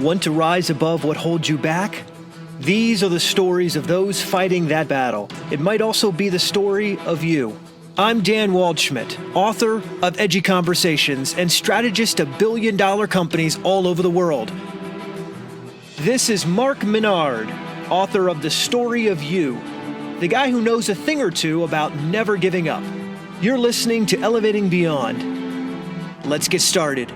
Want to rise above what holds you back? These are the stories of those fighting that battle. It might also be the story of you. I'm Dan Waldschmidt, author of Edgy Conversations and strategist of billion-dollar companies all over the world. This is Mark Menard, author of The Story of You, the guy who knows a thing or two about never giving up. You're listening to Elevating Beyond. Let's get started.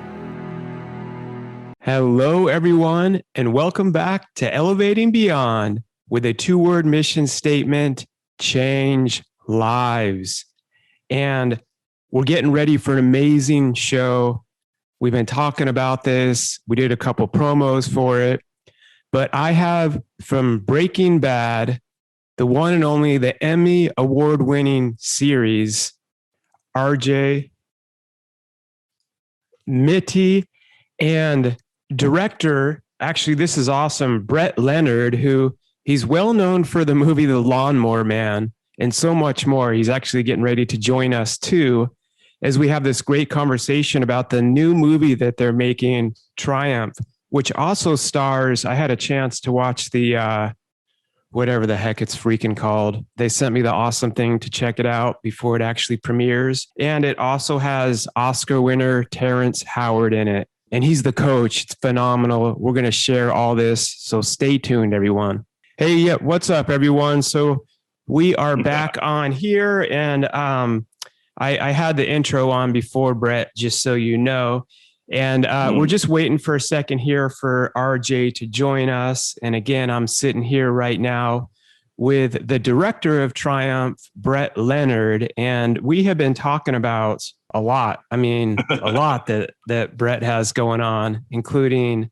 Hello, everyone, and welcome back to Elevating Beyond with a two-word mission statement: change lives. And we're getting ready for an amazing show. We've been talking about this. We did a couple promos for it. But I have from Breaking Bad, the one and only, the Emmy award-winning series, RJ Mitte, and director, actually, this is awesome, Leonard, who he's well known for the movie The Lawn Mower Man and so much more. He's actually getting ready to join us too, as we have this great conversation about the new movie that they're making, Triumph, which also stars, I had a chance to watch the, whatever the heck it's freaking called. They sent me the awesome thing to check it out before it actually premieres. And it also has Oscar winner Terrence Howard in it. And he's the coach. It's phenomenal. We're going to share all this. So stay tuned, everyone. Hey, yeah, what's up, everyone? So we are back on here. And I had the intro on before, Brett, just so you know. And we're just waiting for a second here for RJ to join us. And again, I'm sitting here right now with the director of Triumph, Leonard. And we have been talking about a lot. I mean, a lot that Brett has going on, including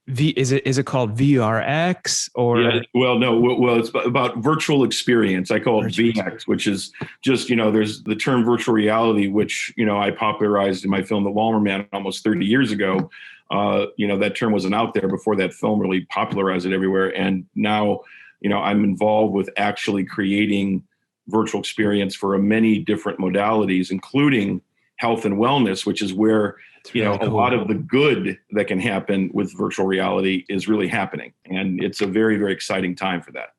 is it called VRX or? Yeah, well, it's about virtual experience. I call it VX, which is just, there's the term virtual reality, which, I popularized in my film, The Lawn Mower Man, almost 30 years ago. That term wasn't out there before that film really popularized it everywhere. And now, I'm involved with actually creating virtual experience for many different modalities, including health and wellness, which is where, really cool. A lot of the good that can happen with virtual reality is really happening. And it's a very, very exciting time for that.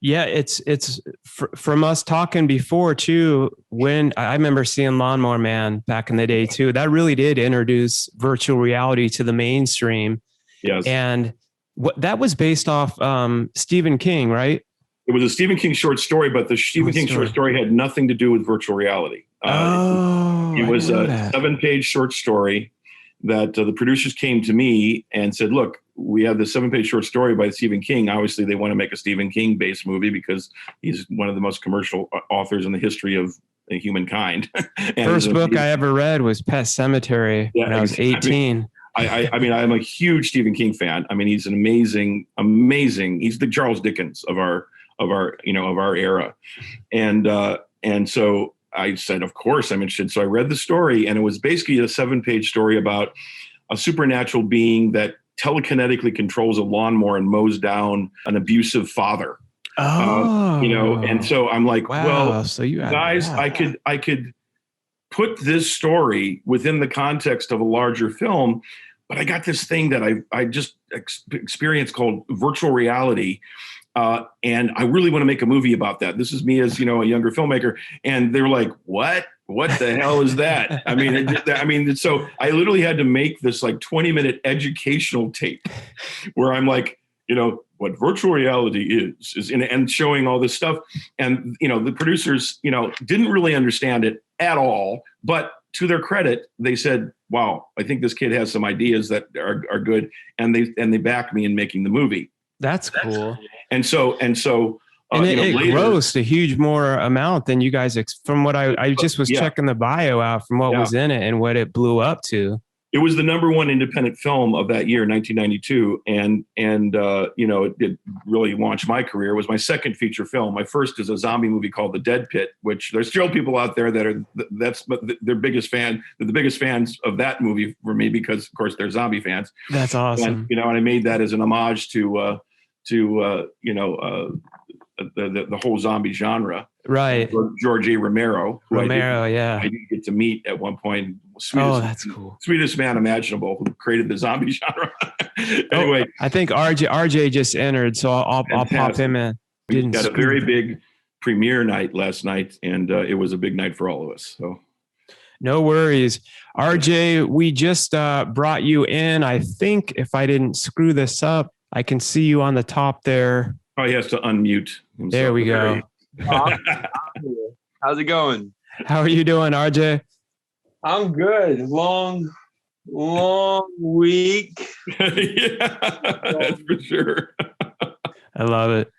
Yeah, it's from us talking before too, when I remember seeing Lawn Mower Man back in the day too, that really did introduce virtual reality to the mainstream. Yes. And that was based off Stephen King, right? It was a Stephen King short story, but the Stephen King short story had nothing to do with virtual reality. It was a 7-page short story that the producers came to me and said, look, we have this 7-page short story by Stephen King. Obviously, they want to make a Stephen King-based movie because he's one of the most commercial authors in the history of humankind. First book I ever read was Pet Sematary when I was 18. I mean, I'm a huge Stephen King fan. I mean, he's an amazing, he's the Charles Dickens of our era. And so I said, of course I'm interested. So I read the story, and it was basically a 7-page story about a supernatural being that telekinetically controls a lawnmower and mows down an abusive father. And so I'm like, wow, well, so you guys, I could put this story within the context of a larger film, but I got this thing that I just experienced called virtual reality. And I really want to make a movie about that. This is me as, a younger filmmaker. And they were like, what the hell is that? I mean, so I literally had to make this like 20-minute educational tape where I'm like, what virtual reality is and showing all this stuff. And, the producers, didn't really understand it at all, but to their credit, they said, wow, I think this kid has some ideas that are good. And they backed me in making the movie. That's cool. And so, it later, grossed a huge more amount than you guys, from what I just was checking the bio out from what was in it and what it blew up to. It was the #1 independent film of that year, 1992. And it really launched my career. It was my second feature film. My first is a zombie movie called The Dead Pit, which there's still people out there that that's their biggest fan. They're the biggest fans of that movie for me because, of course, they're zombie fans. That's awesome. And I made that as an homage to to the whole zombie genre. Right. George A. Romero, who Romero, yeah. I did get to meet at one point. That's cool. Sweetest man imaginable, who created the zombie genre. Anyway, I think RJ just entered, so I'll pop him in. We had a very big premiere night last night, and it was a big night for all of us. So, no worries, RJ. We just brought you in. I think if I didn't screw this up, I can see you on the top there. Oh, he has to unmute himself. There we go. How's it going? How are you doing, RJ? I'm good. Long week. Yeah, that's for sure. I love it.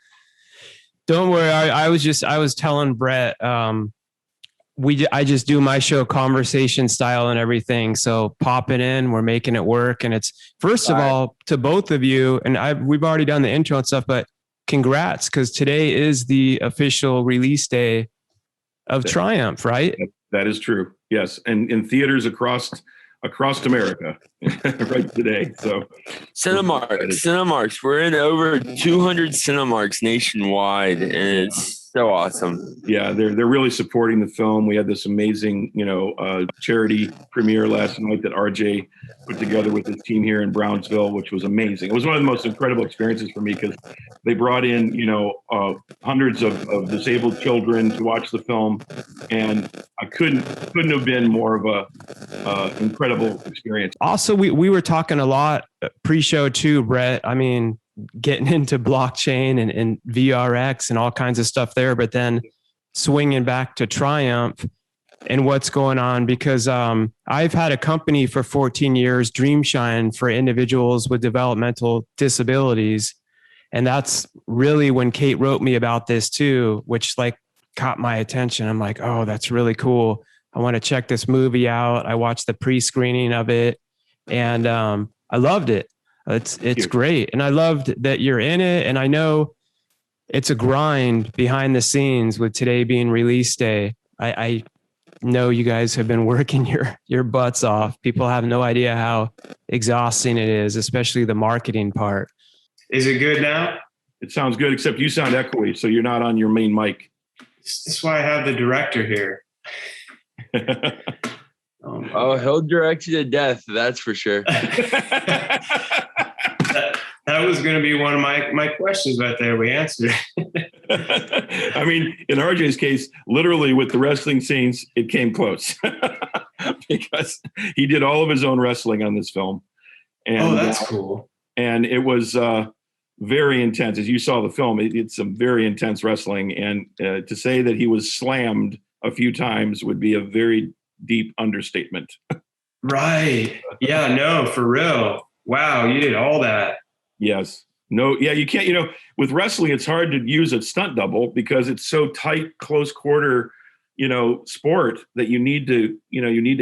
Don't worry. I was telling Brett, I just do my show conversation style and everything. So pop it in, we're making it work. And it's first of all, to both of you, and we've already done the intro and stuff, but congrats, because today is the official release day of Triumph, right? That is true. Yes. And in theaters across America right today. So Cinemarks. We're in over 200 Cinemarks nationwide, and it's so awesome. Yeah, they're really supporting the film. We had this amazing, charity premiere last night that RJ put together with his team here in Brownsville, which was amazing. It was one of the most incredible experiences for me because they brought in, hundreds of disabled children to watch the film, and I couldn't have been more of a incredible experience. Also, we were talking a lot pre-show too, Brett. I mean, getting into blockchain and VRX and all kinds of stuff there, but then swinging back to Triumph and what's going on, because I've had a company for 14 years, Dreamshine, for individuals with developmental disabilities. And that's really when Kate wrote me about this too, which caught my attention. I'm like, oh, that's really cool. I want to check this movie out. I watched the pre-screening of it, and I loved it. It's great. And I loved that you're in it. And I know it's a grind behind the scenes with today being release day. I know you guys have been working your butts off. People have no idea how exhausting it is, especially the marketing part. Is it good now? It sounds good, except you sound echoey, so you're not on your main mic. That's why I have the director here. Oh, he'll direct you to death. That's for sure. That was going to be one of my questions right there. We answered it. I mean, in RJ's case, literally with the wrestling scenes, it came close because he did all of his own wrestling on this film. And, that's cool. And it was very intense. As you saw the film, it's some very intense wrestling. And to say that he was slammed a few times would be a very deep understatement. Right. Yeah, no, for real. Wow, you did all that. Yes. No, yeah, you can't, with wrestling, it's hard to use a stunt double because it's so tight, close quarter, sport that you need to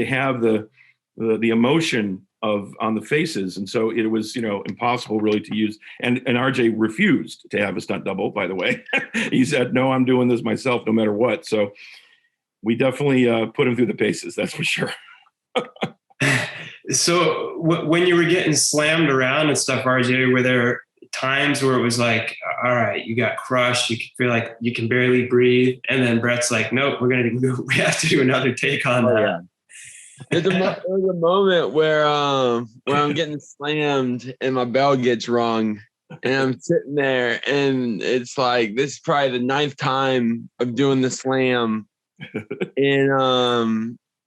have the emotion on the faces. And so it was, impossible really to use. And RJ refused to have a stunt double, by the way. He said, no, I'm doing this myself no matter what. So we definitely put him through the paces. That's for sure. So when you were getting slammed around and stuff, RJ, were there times where it was like, all right, you got crushed, you feel like you can barely breathe, and then Brett's like, nope, we have to do another take on that? Yeah. There's a moment where I'm getting slammed and my bell gets rung, and I'm sitting there, and it's like, this is probably the 9th time of doing the slam,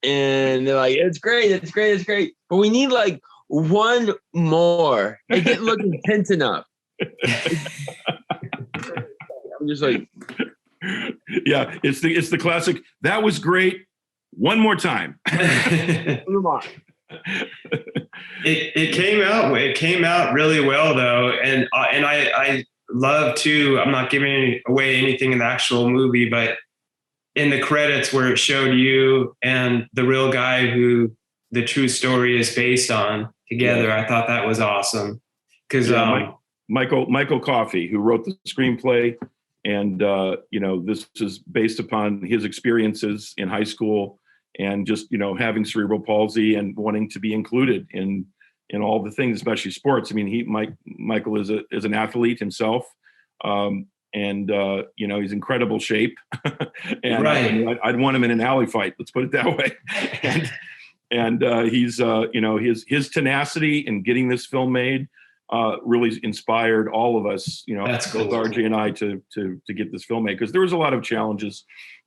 and they're like, it's great, but we need one more. It didn't look intense enough. I'm just like, yeah, it's the classic. That was great. One more time. come on. It came out really well though, and I love too. I'm not giving away anything in the actual movie, but in the credits where it showed you and the real guy who the true story is based on together, I thought that was awesome. Because Michael Coffey, who wrote the screenplay, and this is based upon his experiences in high school and just having cerebral palsy and wanting to be included in in all the things, especially sports. I mean, Michael is an athlete himself. And he's incredible shape. And Right. I'd want him in an alley fight. Let's put it that way. And he's his tenacity in getting this film made really inspired all of us, That's both cool. RJ and I to get this film made, because there was a lot of challenges.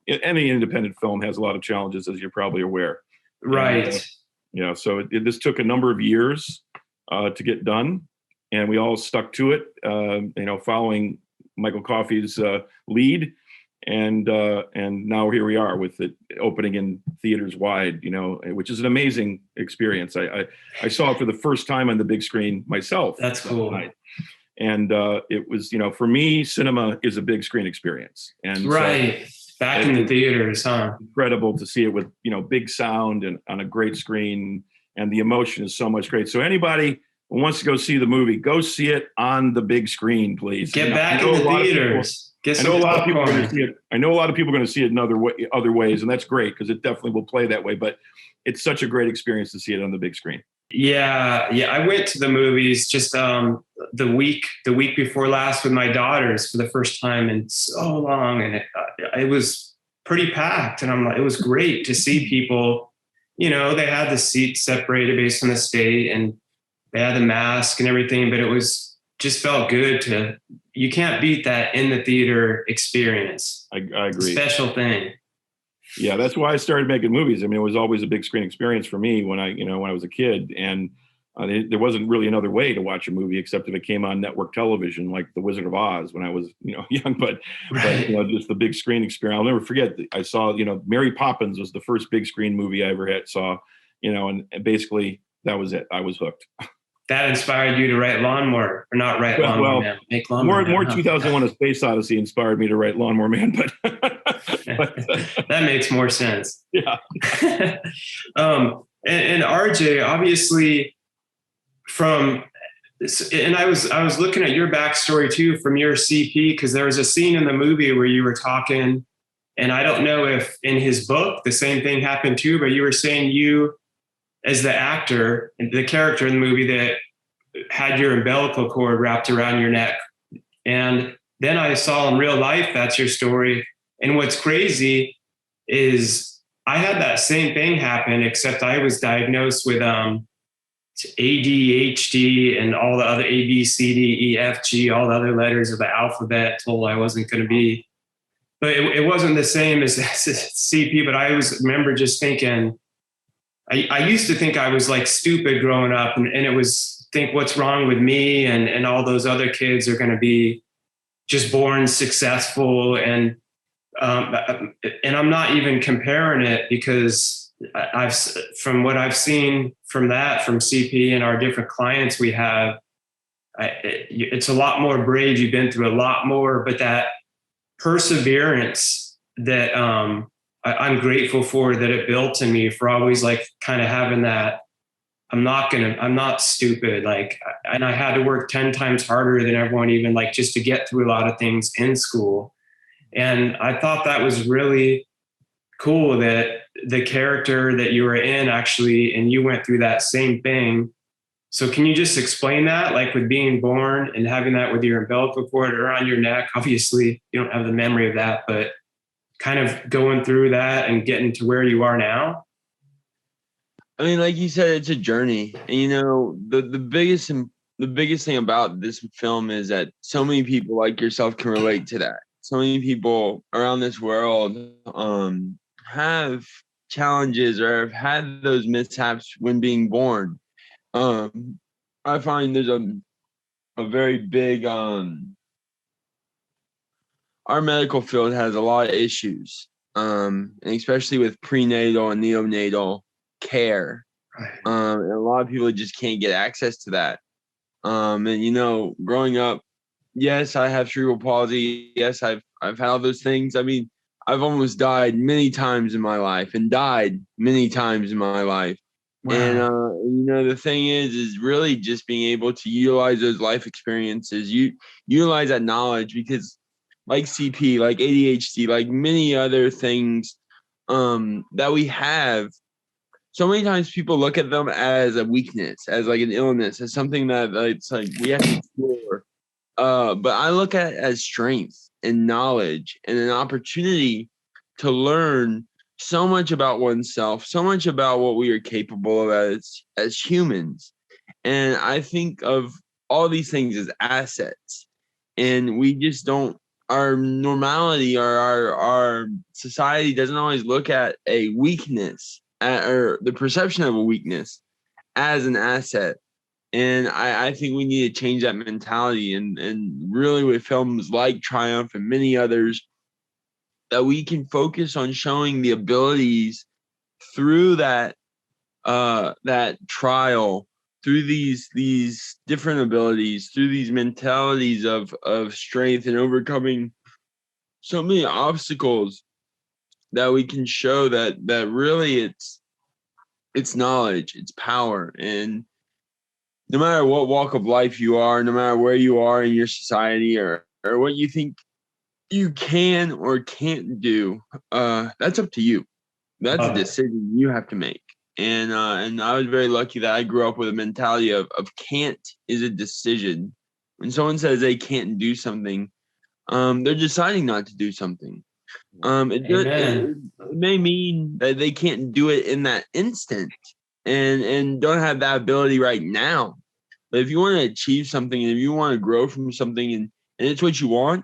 Any independent film has a lot of challenges, as you're probably aware. Right. And, so this took a number of years to get done, and we all stuck to it, following Michael Coffey's lead, and now here we are with it opening in theaters wide, which is an amazing experience. I saw it for the first time on the big screen myself. That's cool. Night. And it was, for me, cinema is a big screen experience. And right. Back in the theaters, huh? Incredible to see it with, big sound and on a great screen, and the emotion is so much great. So anybody who wants to go see the movie, go see it on the big screen, please. Get back in the theaters. I know a lot of people are going to see it. I know a lot of people are going to see it in other ways, and that's great, because it definitely will play that way. But it's such a great experience to see it on the big screen. Yeah. I went to the movies just the week before last with my daughters for the first time in so long, and it was pretty packed. And it was great to see people. They had the seats separated based on the state, and they had the mask and everything, but it was just felt good you can't beat that in the theater experience. I agree. Special thing. Yeah, that's why I started making movies. I mean, it was always a big screen experience for me when I was a kid, and there wasn't really another way to watch a movie except if it came on network television, like The Wizard of Oz when I was, young. But just the big screen experience. I'll never forget. I saw, Mary Poppins was the first big screen movie I ever saw, and basically that was it. I was hooked. That inspired you to write Lawn Mower, or not write Lawn Mower Man, make Lawn Mower Man. More 2001: A Space Odyssey inspired me to write Lawn Mower Man, but that makes more sense. Yeah. And RJ, obviously, and I was looking at your backstory too from your CP, because there was a scene in the movie where you were talking, and I don't know if in his book the same thing happened too, but you were saying you, as the actor, the character in the movie, that had your umbilical cord wrapped around your neck. And then I saw in real life, that's your story. And what's crazy is I had that same thing happen, except I was diagnosed with ADHD and all the other A, B, C, D, E, F, G, all the other letters of the alphabet, told I wasn't going to be. But it wasn't the same as CP, but I remember just thinking, I used to think I was like stupid growing up, and it was think what's wrong with me, and all those other kids are going to be just born successful, and I'm not even comparing it, because from what I've seen from CP and our different clients we have, it's a lot more brave. You've been through a lot more, but that perseverance that I'm grateful for, that it built in me, for always like kind of having that, I'm not stupid. Like, and I had to work 10 times harder than everyone, even like just to get through a lot of things in school. And I thought that was really cool, that the character that you were in actually, and you went through that same thing. So can you just explain that, like with being born and having that with your umbilical cord around your neck? Obviously you don't have the memory of that, but kind of going through that and getting to where you are now? I mean, like you said, it's a journey. And, the biggest thing about this film is that so many people like yourself can relate to that. So many people around this world have challenges or have had those mishaps when being born. I find there's a very big our medical field has a lot of issues, and especially with prenatal and neonatal care. And a lot of people just can't get access to that. And growing up, yes, I have cerebral palsy. Yes, I've had all those things. I mean, I've almost died many times in my life, and died many times in my life. Wow. And the thing is really just being able to utilize those life experiences, utilize that knowledge, because like CP, like ADHD, like many other things that we have, so many times people look at them as a weakness, as like an illness, as something that it's like we have to explore. But I look at it as strength and knowledge and an opportunity to learn so much about oneself, so much about what we are capable of as humans. And I think of all these things as assets. And we just don't, our normality or our society doesn't always look at a weakness or the perception of a weakness as an asset. And I think we need to change that mentality and really with films like Triumph and many others, that we can focus on showing the abilities through that trial, through these different abilities, through these mentalities of strength and overcoming so many obstacles, that we can show that really it's knowledge, it's power. And no matter what walk of life you are, no matter where you are in your society or what you think you can or can't do, that's up to you. That's a decision you have to make. And I was very lucky that I grew up with a mentality of can't is a decision. When someone says they can't do something, they're deciding not to do something. It may mean that they can't do it in that instant and don't have that ability right now. But if you want to achieve something and if you want to grow from something and it's what you want,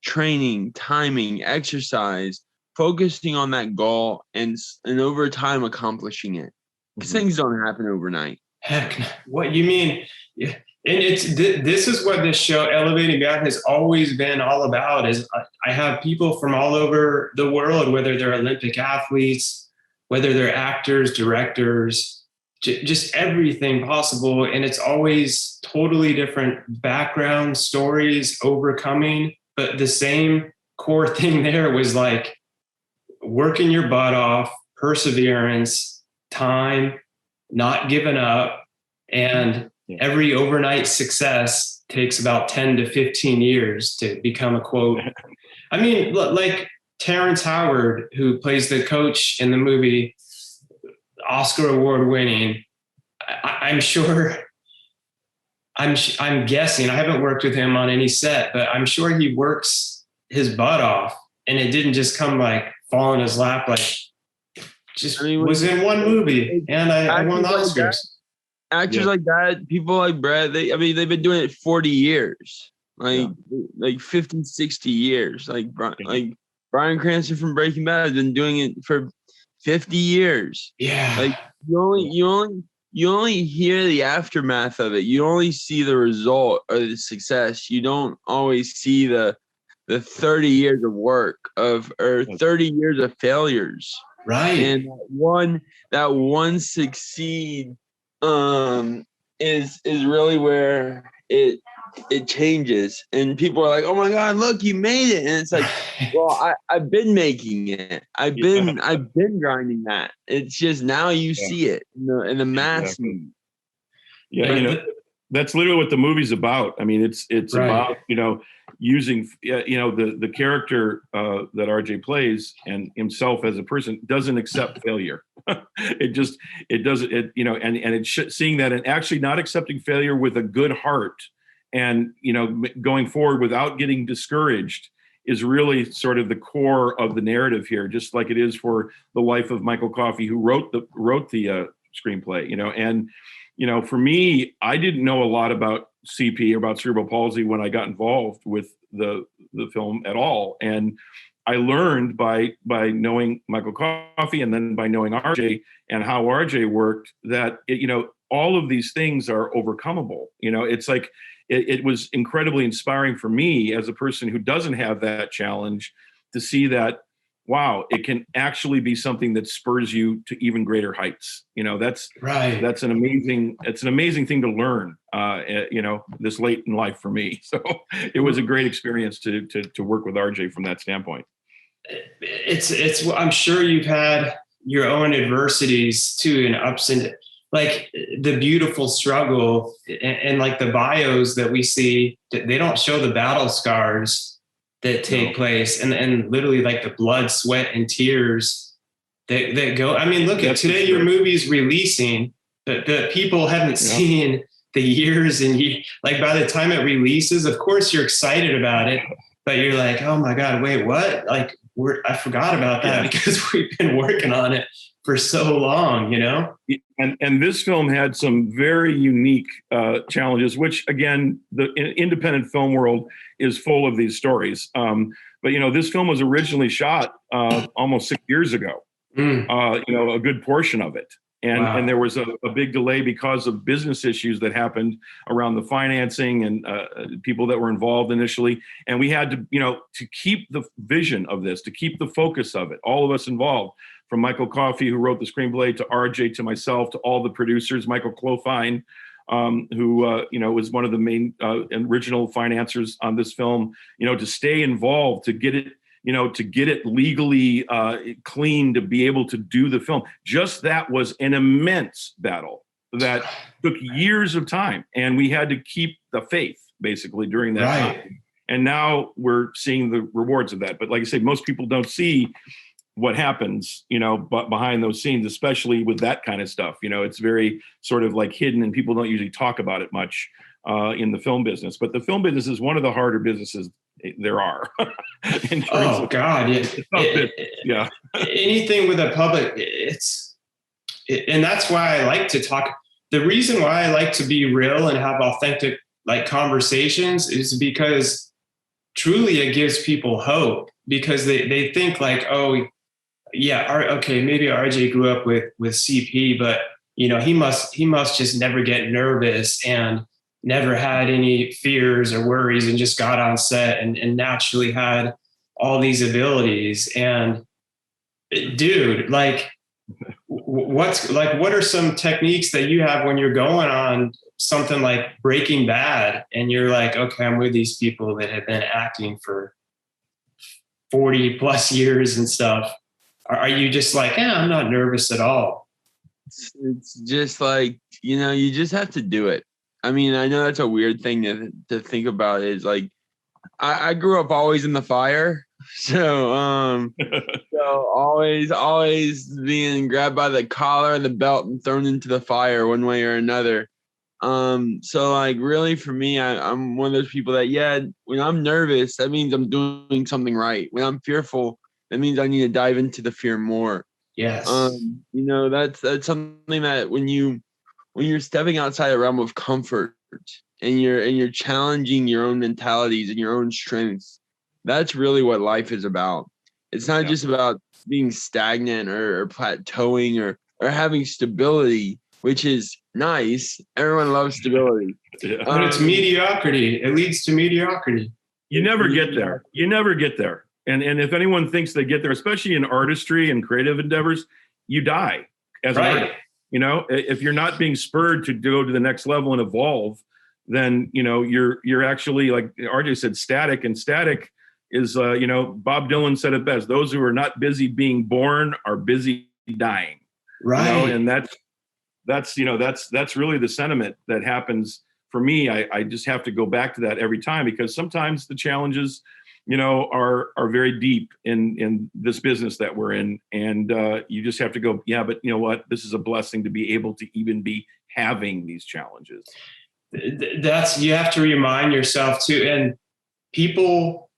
training, timing, exercise, focusing on that goal and over time accomplishing it. Because things don't happen overnight. Heck, what you mean? Yeah. And this is what this show, Elevating Beyond, has always been all about. Is I have people from all over the world, whether they're Olympic athletes, whether they're actors, directors, just everything possible. And it's always totally different background stories, overcoming. But the same core thing there was like working your butt off, perseverance, time, not giving up. And every overnight success takes about 10 to 15 years to become a quote. I mean, like Terrence Howard, who plays the coach in the movie, Oscar award winning. I'm sure, I'm guessing, I haven't worked with him on any set, but I'm sure he works his butt off and it didn't just come like fall in his lap, like was in one movie and I won the Oscars. Actors like that, people like Brad, they've been doing it 40 years, like 50, 60 years. Like Bryan Cranston from Breaking Bad has been doing it for 50 years. Yeah. Like you only hear the aftermath of it. You only see the result or the success. You don't always see the 30 years of work or 30 years of failures. Right. And that one succeed is really where it changes, and people are like, "Oh my God, look, you made it!" And it's like, well, I've been making it. I've been grinding that. It's just now you see it in the mass. Exactly. Yeah, that's literally what the movie's about. I mean, it's right. About using the character that RJ plays and himself as a person doesn't accept failure. Seeing that and actually not accepting failure with a good heart and going forward without getting discouraged is really sort of the core of the narrative here, just like it is for the life of Michael Coffey, who wrote the screenplay. And for me, I didn't know a lot about CP, about cerebral palsy, when I got involved with the film at all. And I learned by knowing Michael Coffey and then by knowing RJ and how RJ worked that, all of these things are overcomable. It's like, it was incredibly inspiring for me as a person who doesn't have that challenge to see that, wow, it can actually be something that spurs you to even greater heights. That's right. It's an amazing thing to learn, this late in life for me. So it was a great experience to work with RJ from that standpoint. I'm sure you've had your own adversities too, and ups and like the beautiful struggle and like the bios that we see, they don't show the battle scars that take place and literally like the blood, sweat, and tears that go. I mean, look at today, your movie's releasing, but the people haven't seen the years and years. Like by the time it releases, of course you're excited about it, but you're like, oh my God, wait, what? Like I forgot about that because we've been working on it for so long, you know? And this film had some very unique challenges, which again, the independent film world is full of these stories. But you know, this film was originally shot almost 6 years ago. You know, a good portion of it. And there was a big delay because of business issues that happened around the financing and people that were involved initially. And we had to, you know, to keep the vision of this, to keep the focus of it, all of us involved, from Michael Coffey, who wrote the screenplay, to RJ, to myself, to all the producers, Michael Clofine, who, you know, was one of the main original financiers on this film, you know, to stay involved, to get it, you know, to get it legally clean, to be able to do the film. Just that was an immense battle that took years of time. And we had to keep the faith basically during that time. And now we're seeing the rewards of that. But like I say, most people don't see what happens, you know, but behind those scenes, especially with that kind of stuff. You know, it's very sort of like hidden and people don't usually talk about it much in the film business. But the film business is one of the harder businesses there are. Oh God, yeah. Anything with a public, and that's why I like to talk. The reason why I like to be real and have authentic like conversations is because truly it gives people hope, because they think like, oh yeah, okay, maybe RJ grew up with CP, but you know, he must just never get nervous and never had any fears or worries and just got on set and naturally had all these abilities. And dude, like what are some techniques that you have when you're going on something like Breaking Bad and you're like, okay, I'm with these people that have been acting for 40 plus years and stuff. Are you just like, I'm not nervous at all? It's just like, you know, you just have to do it. I mean, I know that's a weird thing to think about. Is like, I grew up always in the fire. So, so always being grabbed by the collar and the belt and thrown into the fire one way or another. So like really for me, I'm one of those people that, when I'm nervous, that means I'm doing something right. When I'm fearful, that means I need to dive into the fear more. Yes. You know, that's something that when you're stepping outside the realm of comfort and you're challenging your own mentalities and your own strengths, that's really what life is about. It's not just about being stagnant or plateauing or having stability, which is nice. Everyone loves stability. But it's mediocrity. It leads to mediocrity. You never get there. You never get there. And if anyone thinks they get there, especially in artistry and creative endeavors, you die as an artist. You know, if you're not being spurred to go to the next level and evolve, then, you know, you're actually, like RJ said, static. And static is, you know, Bob Dylan said it best: those who are not busy being born are busy dying. Right. You know, and that's really the sentiment that happens for me. I just have to go back to that every time, because sometimes the challenges, you know, are very deep in this business that we're in. And you just have to go, but you know what? This is a blessing to be able to even be having these challenges. You have to remind yourself too. And people,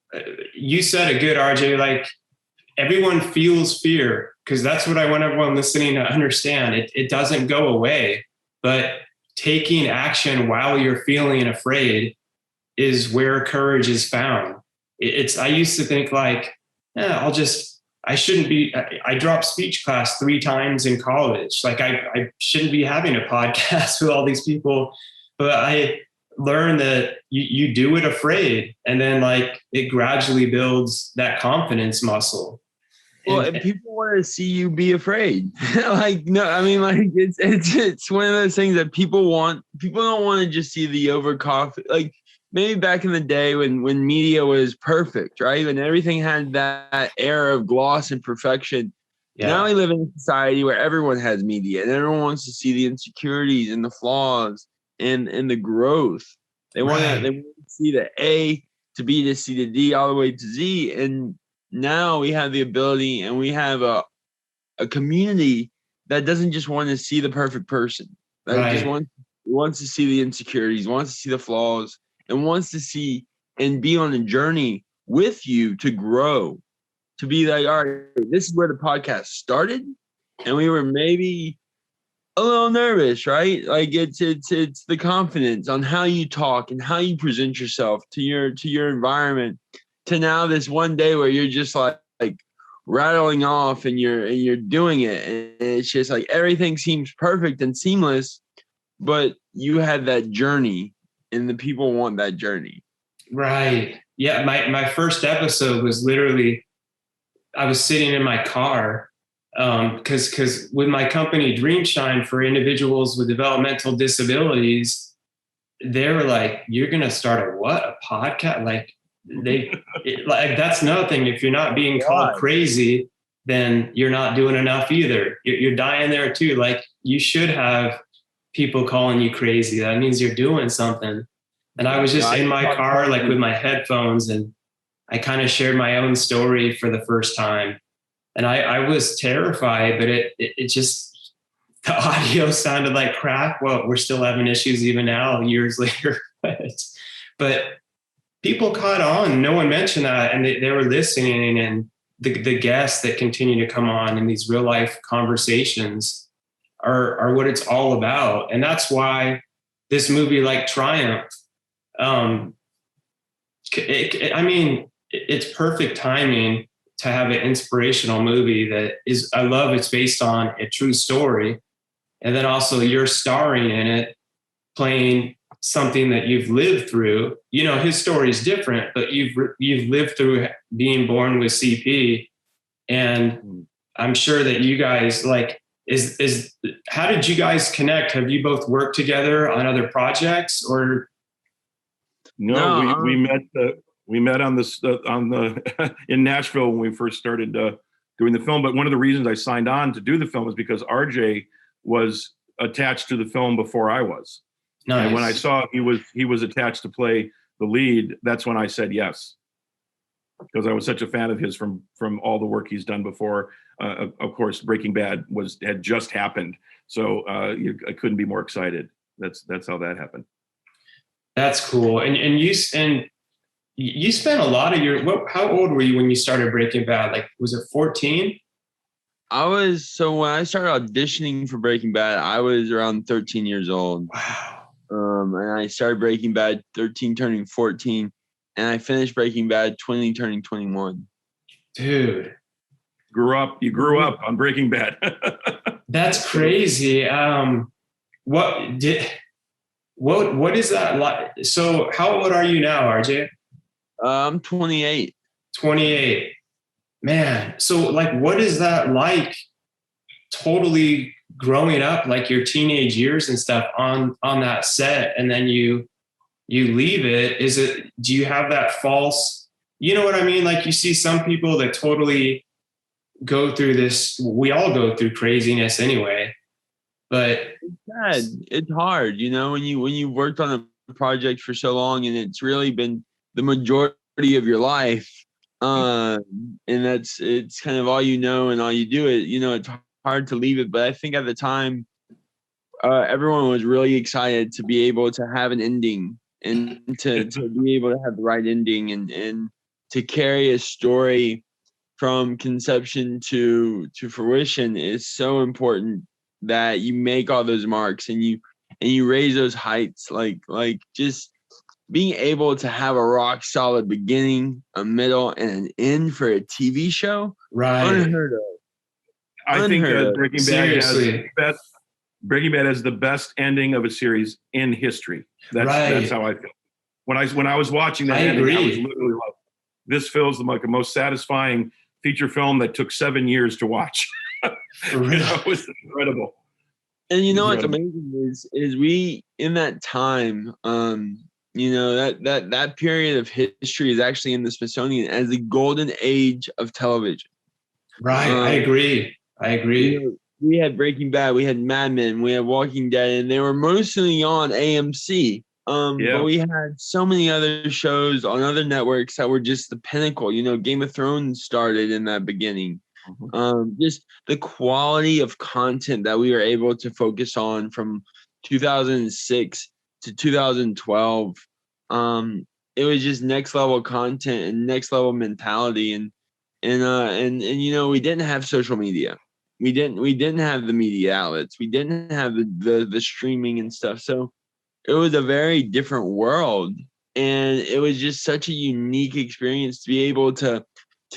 you said it good, RJ, like everyone feels fear, because that's what I want everyone listening to understand. It doesn't go away, but taking action while you're feeling afraid is where courage is found. I used to think like, I shouldn't be, I dropped speech class 3 times in college. Like I shouldn't be having a podcast with all these people, but I learned that you do it afraid. And then like it gradually builds that confidence muscle. Well, and people want to see you be afraid. Like, no, I mean, like it's one of those things that people want. People don't want to just see the overconfident, like, maybe back in the day when media was perfect, right? When everything had that air of gloss and perfection. Yeah. Now we live in a society where everyone has media and everyone wants to see the insecurities and the flaws and the growth. They want to see the A to B to C to D all the way to Z. And now we have the ability and we have a a community that doesn't just want to see the perfect person, that just wants to see the insecurities, wants to see the flaws, and wants to see and be on a journey with you to grow, to be like, all right, this is where the podcast started, and we were maybe a little nervous, right? Like it's the confidence on how you talk and how you present yourself to your environment, to now this one day where you're just like rattling off and you're doing it, and it's just like everything seems perfect and seamless, but you had that journey and the people want that journey. Right. Yeah. My first episode was literally, I was sitting in my car because with my company Dreamshine for individuals with developmental disabilities, they were like, "You're gonna start a podcast?" Like like that's another thing. If you're not being called crazy, then you're not doing enough either. You're dying there too. Like you should have people calling you crazy. That means you're doing something. And I was just in my car, like with my headphones, and I kind of shared my own story for the first time. And I was terrified, but it just, the audio sounded like crap. Well, we're still having issues even now, years later. But people caught on. No one mentioned that. And they were listening. And the guests that continue to come on in these real life conversations are what it's all about. And that's why this movie, like Triumph, it's perfect timing to have an inspirational movie that is, I love it's based on a true story. And then also you're starring in it, playing something that you've lived through. You know, his story is different, but you've lived through being born with CP. And I'm sure that you guys how did you guys connect? Have you both worked together on other projects or? No, we met on the in Nashville when we first started doing the film. But one of the reasons I signed on to do the film is because RJ was attached to the film before I was. Nice. And when I saw he was attached to play the lead, that's when I said yes, because I was such a fan of his from all the work he's done before. Of course, Breaking Bad had just happened, so I couldn't be more excited. That's how that happened. That's cool. And you spent a lot of how old were you when you started Breaking Bad? Like, was it 14? When I started auditioning for Breaking Bad, I was around 13 years old. Wow. And I started Breaking Bad 13 turning 14, and I finished Breaking Bad 20 turning 21. Dude. You grew up on Breaking Bad. That's crazy. What is that like? So how old are you now, RJ? I'm 28. 28. Man. So like, what is that like totally growing up, like your teenage years and stuff on that set, and then you leave it? Do you have that false, you know what I mean? Like you see some people that totally go through this. We all go through craziness anyway, but it's hard, you know, when you worked on a project for so long and it's really been the majority of your life, and it's kind of all you know and all you do it, you know, it's hard to leave it. But I think at the time, everyone was really excited to be able to have an ending and to be able to have the right ending and to carry a story from conception to fruition is so important, that you make all those marks and you raise those heights, like just being able to have a rock solid beginning, a middle, and an end for a TV show. Right. Unheard of. I think that Breaking Bad has the best ending of a series in history. That's how I feel. When I was watching that ending, I was literally like, this feels like the most satisfying feature film that took 7 years to watch. It was incredible. And you know what's amazing is we, in that time, you know, that period of history is actually in the Smithsonian as the golden age of television. Right. I agree. You know, we had Breaking Bad, we had Mad Men, we had Walking Dead, and they were mostly on AMC. But we had so many other shows on other networks that were just the pinnacle. You know, Game of Thrones started in that beginning. Just the quality of content that we were able to focus on from 2006 to 2012. It was just next level content and next level mentality. And we didn't have social media. We didn't have the media outlets. We didn't have the streaming and stuff. So it was a very different world. And it was just such a unique experience to be able to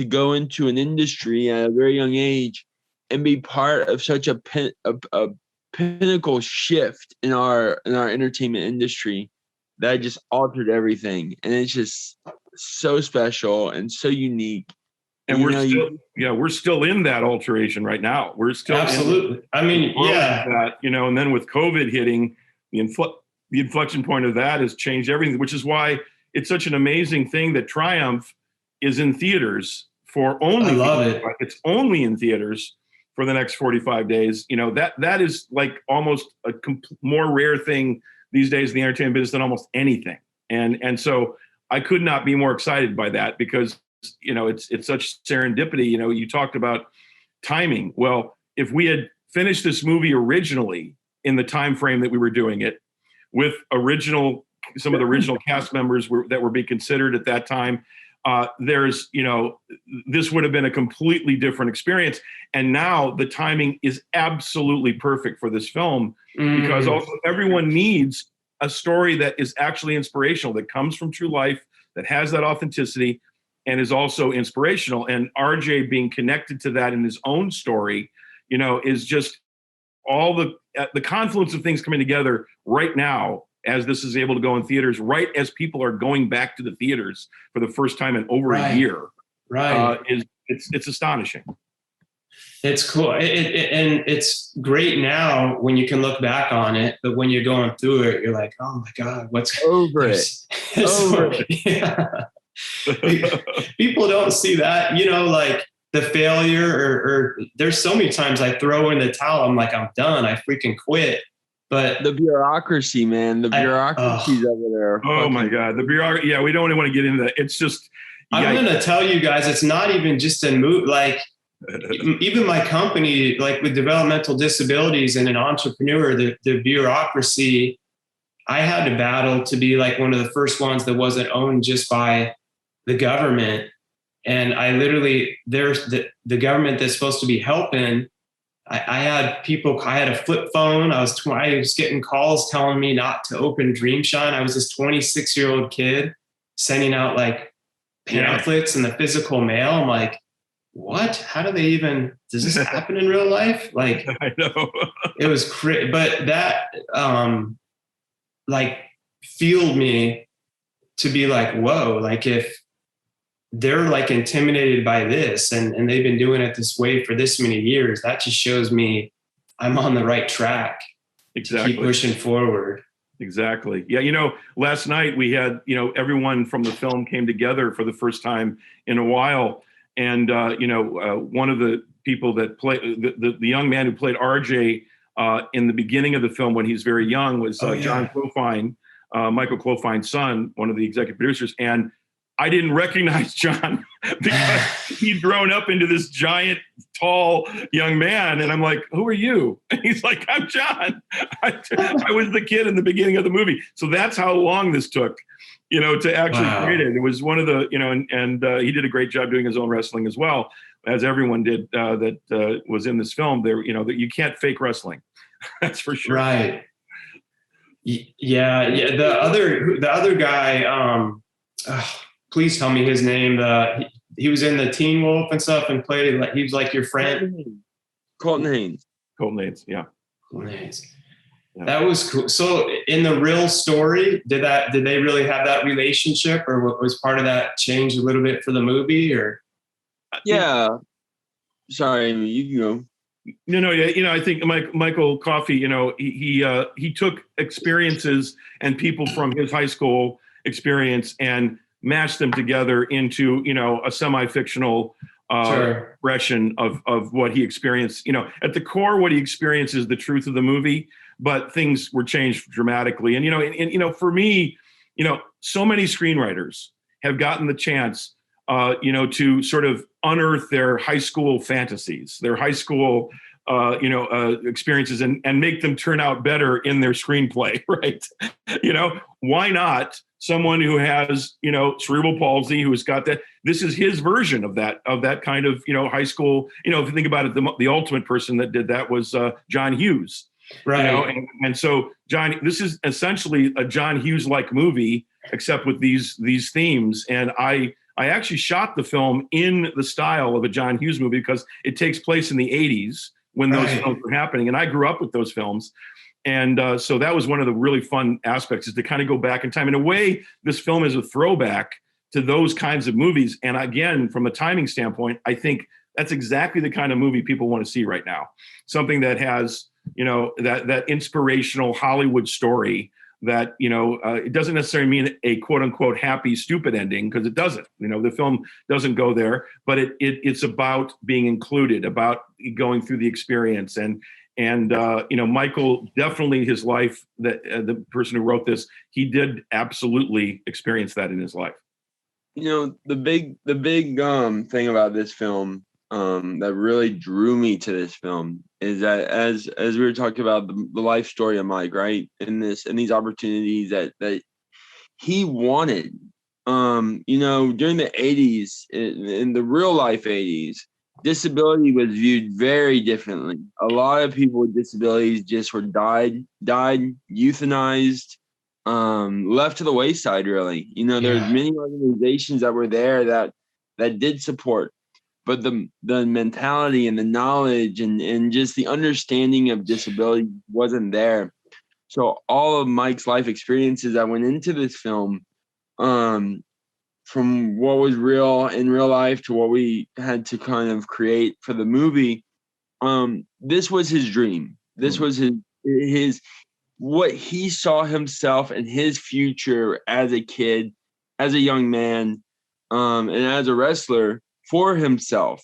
go into an industry at a very young age and be part of such a pinnacle shift in our entertainment industry that just altered everything. And it's just so special and so unique. And we're still in that alteration right now. We're still absolutely. I mean, yeah. That, and then with COVID hitting, the inflection point of that has changed everything, which is why it's such an amazing thing that Triumph is in theaters for only. I love it. It's only in theaters for the next 45 days. That is like almost a more rare thing these days in the entertainment business than almost anything. And so I could not be more excited by that because it's such serendipity. You talked about timing. Well, if we had finished this movie originally in the time frame that we were doing it, with some of the original cast members that were being considered at that time, this would have been a completely different experience. And now the timing is absolutely perfect for this film because also everyone needs a story that is actually inspirational, that comes from true life, that has that authenticity, and is also inspirational. And RJ being connected to that in his own story, is just all the confluence of things coming together right now as this is able to go in theaters, right as people are going back to the theaters for the first time in over a year. Right. It's astonishing. It's cool. And it's great now when you can look back on it, but when you're going through it, you're like, oh my God, what's over it? Over it. Yeah. People don't see that, like the failure or there's so many times I throw in the towel. I'm like, I'm done. I freaking quit. But the bureaucracy, man, the bureaucracy's over there. Oh my God. The bureaucracy. Yeah. We don't even want to get into that. It's just, I'm going to tell you guys, it's not even just a move. Like even my company, like with developmental disabilities and an entrepreneur, the bureaucracy, I had to battle to be like one of the first ones that wasn't owned just by the government. And I literally, there's the government that's supposed to be helping. I had a flip phone. I was getting calls telling me not to open Dreamshine. I was this 26-year-old kid sending out like pamphlets in the physical mail. I'm like, what? How do they even, does this happen in real life? Like, I know. It was but that like fueled me to be like, whoa, like if they're like intimidated by this and they've been doing it this way for this many years, that just shows me I'm on the right track. Exactly. To keep pushing forward. Exactly. Yeah. Last night we had, everyone from the film came together for the first time in a while. And, one of the people that played the young man who played RJ in the beginning of the film when he's very young was John Clofine, Michael Clofine's son, one of the executive producers. And I didn't recognize John because he'd grown up into this giant, tall young man. And I'm like, who are you? And he's like, I'm John. I was the kid in the beginning of the movie. So that's how long this took, to actually create it. It was one of the, and he did a great job doing his own wrestling as well, as everyone did that was in this film. There, that you can't fake wrestling. That's for sure. Right. Yeah. The other guy, please tell me his name. He was in the Teen Wolf and stuff and played it. Like he was like your friend. Colton Haynes. Yeah. Colton Haynes. Yeah. That was cool. So in the real story, did they really have that relationship, or what was part of that change a little bit for the movie? Or yeah. Sorry, you go. No, I think Michael Coffey, he took experiences and people from his high school experience and mashed them together into, a semi-fictional expression of what he experienced. At the core, what he experienced is the truth of the movie, but things were changed dramatically. And, for me, so many screenwriters have gotten the chance to sort of unearth their high school fantasies, their high school, experiences, and make them turn out better in their screenplay, right? Why not someone who has, cerebral palsy, who's got that? This is his version of that kind of, high school. If you think about it, the ultimate person that did that was John Hughes. Right. And so this is essentially a John Hughes-like movie, except with these themes. And I actually shot the film in the style of a John Hughes movie because it takes place in the 80s when those films were happening. And I grew up with those films. And so that was one of the really fun aspects, is to kind of go back in time. In a way, this film is a throwback to those kinds of movies. And again, from a timing standpoint, I think that's exactly the kind of movie people want to see right now. Something that has, that inspirational Hollywood story that, it doesn't necessarily mean a quote unquote happy, stupid ending, because it doesn't. The film doesn't go there, but it's about being included, about going through the experience. And Michael, definitely his life, that the person who wrote this, he did absolutely experience that in his life. The big thing about this film that really drew me to this film is that as we were talking about the life story of Mike, right? And these opportunities that he wanted, during the 80s, in the real life 80s, disability was viewed very differently. A lot of people with disabilities just were died, euthanized, left to the wayside, really. There's many organizations that were there that did support, but the mentality and the knowledge and just the understanding of disability wasn't there. So all of Mike's life experiences that went into this film, from what was real in real life to what we had to kind of create for the movie, this was his dream. This was his what he saw himself and his future as a kid, as a young man, and as a wrestler for himself.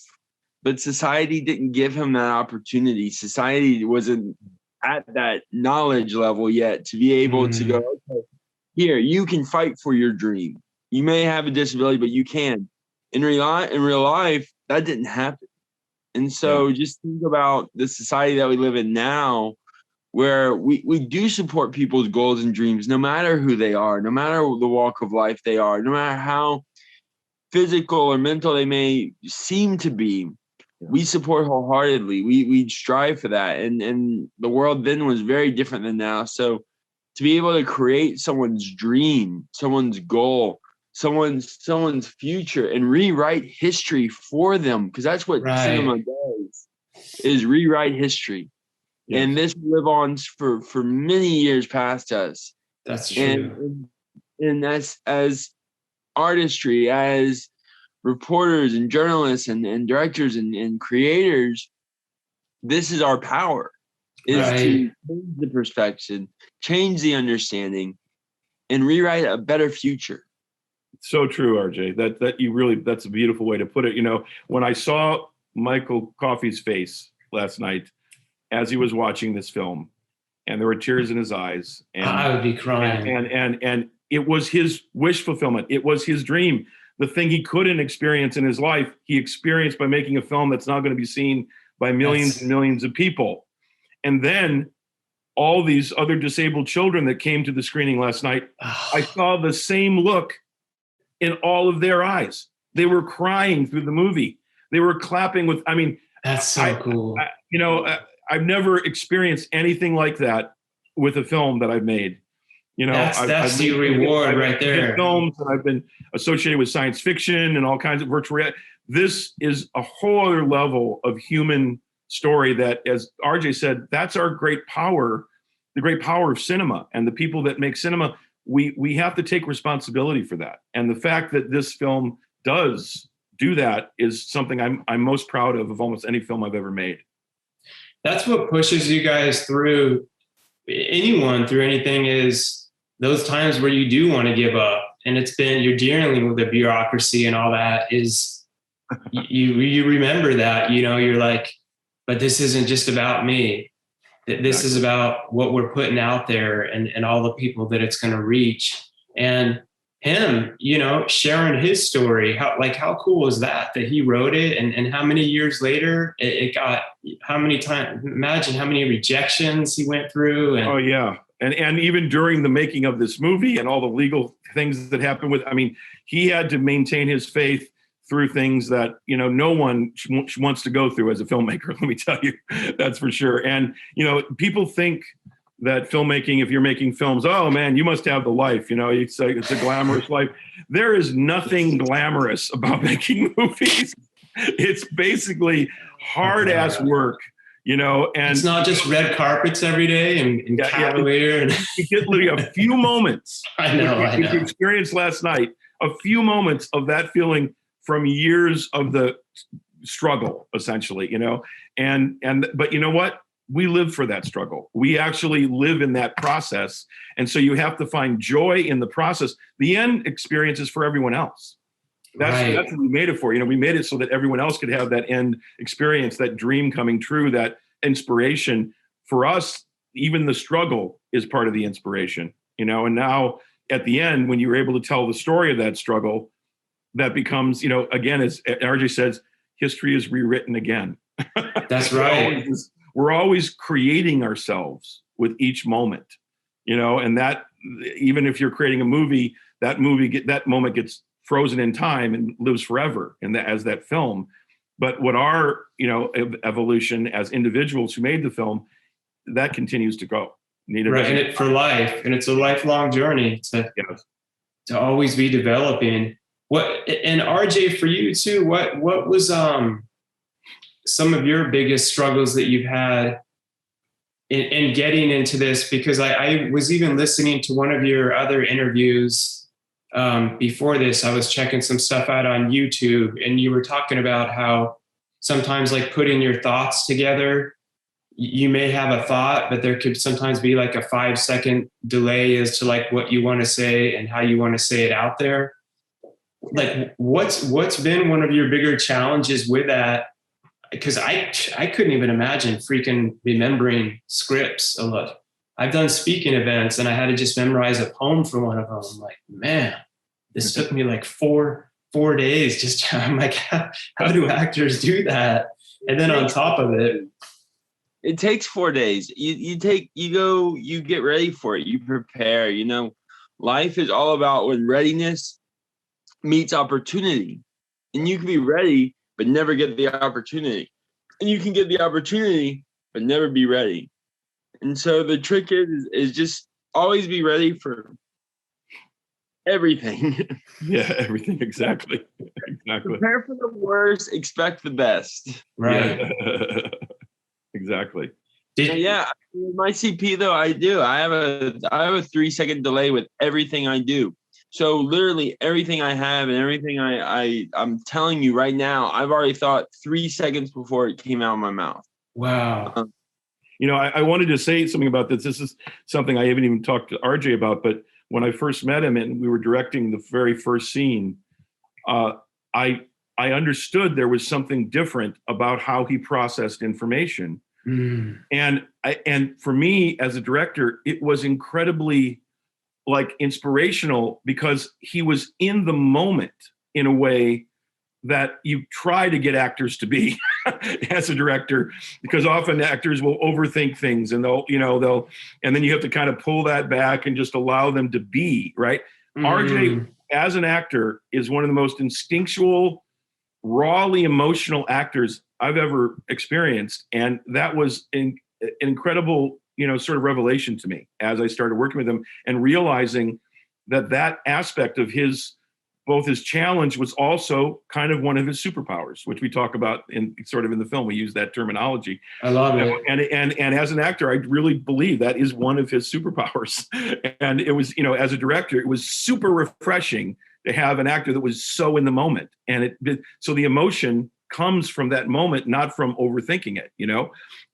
But society didn't give him that opportunity. Society wasn't at that knowledge level yet to be able to go, okay, here, you can fight for your dream. You may have a disability, but you can. In real life, that didn't happen. And so just think about the society that we live in now, where we do support people's goals and dreams, no matter who they are, no matter the walk of life they are, no matter how physical or mental they may seem to be. We support wholeheartedly. We strive for that. And the world then was very different than now. So to be able to create someone's dream, someone's goal, someone's future, and rewrite history for them, because that's what cinema does, is rewrite history. Yes. And this will live on for many years past us. That's true. And that's as artistry, as reporters and journalists and directors and creators, this is our power, is to change the perspective, change the understanding, and rewrite a better future. So true, RJ. That's a beautiful way to put it. When I saw Michael Coffey's face last night as he was watching this film, and there were tears in his eyes, and I would be crying. And it was his wish fulfillment. It was his dream. The thing he couldn't experience in his life, he experienced by making a film that's now going to be seen by millions and millions of people. And then all these other disabled children that came to the screening last night, I saw the same look in all of their eyes. They were crying through the movie. They were clapping with, that's so cool. I've never experienced anything like that with a film that I've made. That's the reward right there. Films, and I've been associated with science fiction and all kinds of virtual reality. This is a whole other level of human story that, as RJ said, that's our great power, the great power of cinema. And the people that make cinema, we have to take responsibility for that. And the fact that this film does do that is something I'm most proud of almost any film I've ever made. That's what pushes you guys through, anyone through anything, is those times where you do want to give up, and you're dealing with the bureaucracy and all that, is you remember that, you're like, but this isn't just about me. This is about what we're putting out there and all the people that it's going to reach. And him, sharing his story. How cool was that he wrote it, and how many years later it got, how many times, imagine how many rejections he went through. And oh yeah. And even during the making of this movie and all the legal things that happened he had to maintain his faith through things that, no one wants to go through as a filmmaker. Let me tell you, that's for sure. And, people think that filmmaking, if you're making films, oh man, you must have the life, it's a glamorous life. There is nothing glamorous about making movies. It's basically hard ass work, and it's not just red carpets every day and Cavalier. Yeah, you get literally a few moments. I know. You experienced last night, a few moments of that feeling from years of the struggle, essentially, but you know what? We live for that struggle. We actually live in that process. And so you have to find joy in the process. The end experience is for everyone else. That's what we made it for. We made it so that everyone else could have that end experience, that dream coming true, that inspiration. For us, even the struggle is part of the inspiration, and now at the end, when you're able to tell the story of that struggle, that becomes, again, as RJ says, history is rewritten again. That's right. We're always creating ourselves with each moment, and that, even if you're creating a movie, that moment gets frozen in time and lives forever as that film. But what our, evolution as individuals who made the film, that continues to go. Right, and it for life, and it's a lifelong journey to always be developing. And RJ, for you too, what was some of your biggest struggles that you've had in getting into this? Because I was even listening to one of your other interviews before this. I was checking some stuff out on YouTube, and you were talking about how sometimes, like, putting your thoughts together, you may have a thought, but there could sometimes be like a 5-second delay as to like what you want to say and how you want to say it out there. Like, what's been one of your bigger challenges with that? Because I couldn't even imagine freaking remembering scripts a lot. I've done speaking events and I had to just memorize a poem for one of them. I'm like, man, this took me like four days. I'm like, how do actors do that? And then on top of it, it takes 4 days. You get ready for it. You prepare. Life is all about when readiness meets opportunity, and you can be ready but never get the opportunity, and you can get the opportunity but never be ready. And so the trick is just always be ready for everything. Yeah, everything. Exactly. Prepare for the worst, expect the best. Right. Yeah. Exactly. Yeah, my CP though, I do. I have a 3-second delay with everything I do. So literally everything I have and everything I'm telling you right now, I've already thought 3 seconds before it came out of my mouth. Wow. I wanted to say something about this. This is something I haven't even talked to RJ about, but when I first met him and we were directing the very first scene, I understood there was something different about how he processed information. Mm. And for me as a director, it was incredibly inspirational because he was in the moment in a way that you try to get actors to be as a director, because often actors will overthink things and and then you have to kind of pull that back and just allow them to be, right? Mm. RJ, as an actor, is one of the most instinctual, rawly emotional actors I've ever experienced. And that was an incredible, sort of revelation to me as I started working with him and realizing that aspect of both his challenge was also kind of one of his superpowers, which we talk about in the film. We use that terminology. I love it. And as an actor, I really believe that is one of his superpowers. And it was, as a director, it was super refreshing to have an actor that was so in the moment. And so the emotion comes from that moment, not from overthinking it,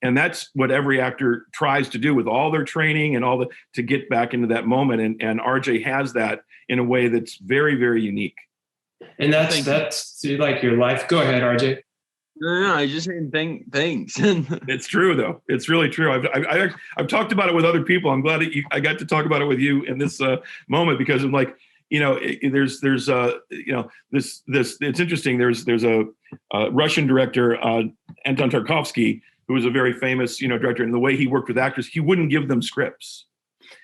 and that's what every actor tries to do with all their training and to get back into that moment. And RJ has that in a way that's very, very unique. And that's like your life. Go ahead, RJ. No, I just saying thanks. It's true though. It's really true. I've talked about it with other people. I'm glad that I got to talk about it with you in this moment, because I'm like, there's this it's interesting. There's a Russian director, Anton Tarkovsky, who was a very famous director, and the way he worked with actors, he wouldn't give them scripts.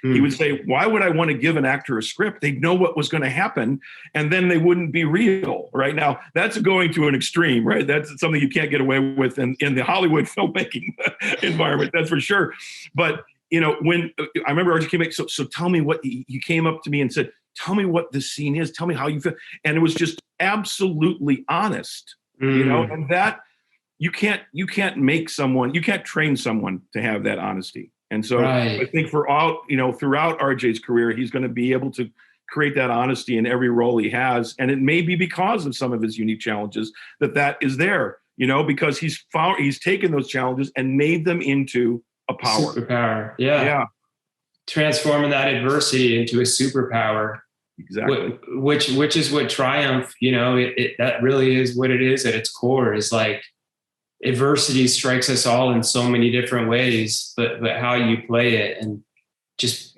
He would say, why would I want to give an actor a script? They'd know what was going to happen, and then they wouldn't be real. Right now, that's going to an extreme, right? That's something you can't get away with in the Hollywood filmmaking environment, that's for sure. But, when I remember RJ came back, so tell me what, he came up to me and said, tell me what this scene is. Tell me how you feel. And it was just absolutely honest, and that you can't train someone to have that honesty. And so I think throughout RJ's career, he's going to be able to create that honesty in every role he has. And it may be because of some of his unique challenges that is there, because he's taken those challenges and made them into a power. Superpower. Yeah. Transforming that adversity into a superpower. Exactly. Which is what triumph, that really is what it is at its core, is like, adversity strikes us all in so many different ways, but how you play it and just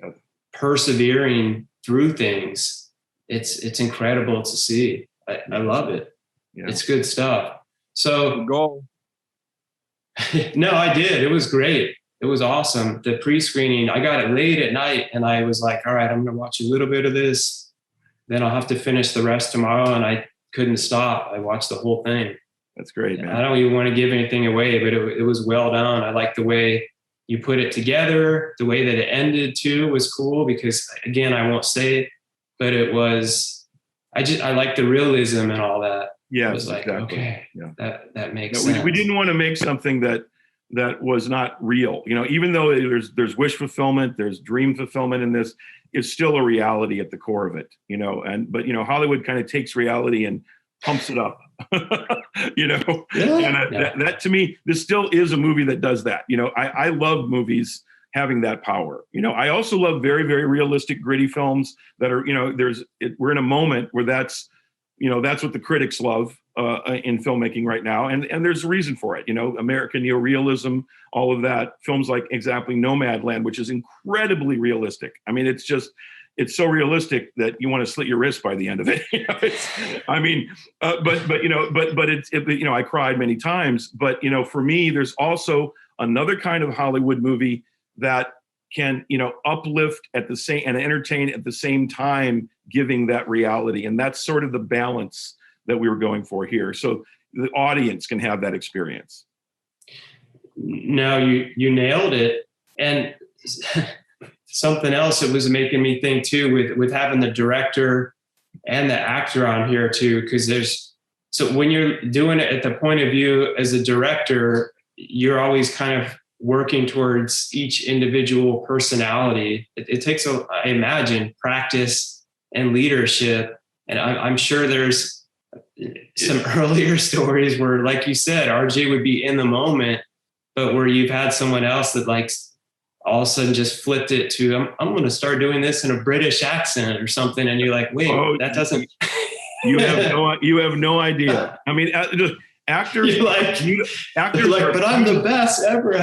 persevering through things, it's incredible to see. I love it. Yeah. It's good stuff. So goal. No, I did. It was great. It was awesome. The pre-screening, I got it late at night and I was like, all right, I'm going to watch a little bit of this. Then I'll have to finish the rest tomorrow. And I couldn't stop. I watched the whole thing. That's great, man. I don't even want to give anything away, but it was well done. I like the way you put it together. The way that it ended too was cool because, again, I won't say it, but it was, I like the realism and all that. Yeah, it was like, exactly. Okay, yeah. that makes sense. We didn't want to make something that was not real. Even though there's wish fulfillment, there's dream fulfillment in this, it's still a reality at the core of it. But Hollywood kind of takes reality and pumps it up. That to me, this still is a movie that does that. I love movies having that power. I also love very, very realistic, gritty films that are, we're in a moment where that's what the critics love in filmmaking right now. And there's a reason for it, American neorealism, all of that. Films like exactly Nomadland, which is incredibly realistic. I mean, it's so realistic that you want to slit your wrist by the end of it. I cried many times. But for me, there's also another kind of Hollywood movie that can uplift at the same and entertain at the same time, giving that reality, and that's sort of the balance that we were going for here. So the audience can have that experience. No, you nailed it, and. Something else that was making me think too with having the director and the actor on here too, because so when you're doing it at the point of view as a director, you're always kind of working towards each individual personality. It takes, I imagine, practice and leadership. And I'm sure there's some earlier stories where, like you said, RJ would be in the moment, but where you've had someone else that all of a sudden just flipped it to, I'm going to start doing this in a British accent or something. And you're like, wait, that doesn't. You have no idea. I mean, actors, but I'm the best ever.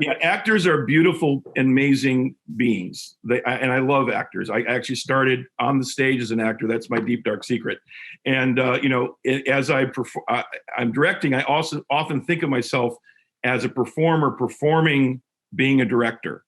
Yeah, actors are beautiful, amazing beings. And I love actors. I actually started on the stage as an actor. That's my deep, dark secret. And, as I'm directing, I also often think of myself as a performer performing being a director.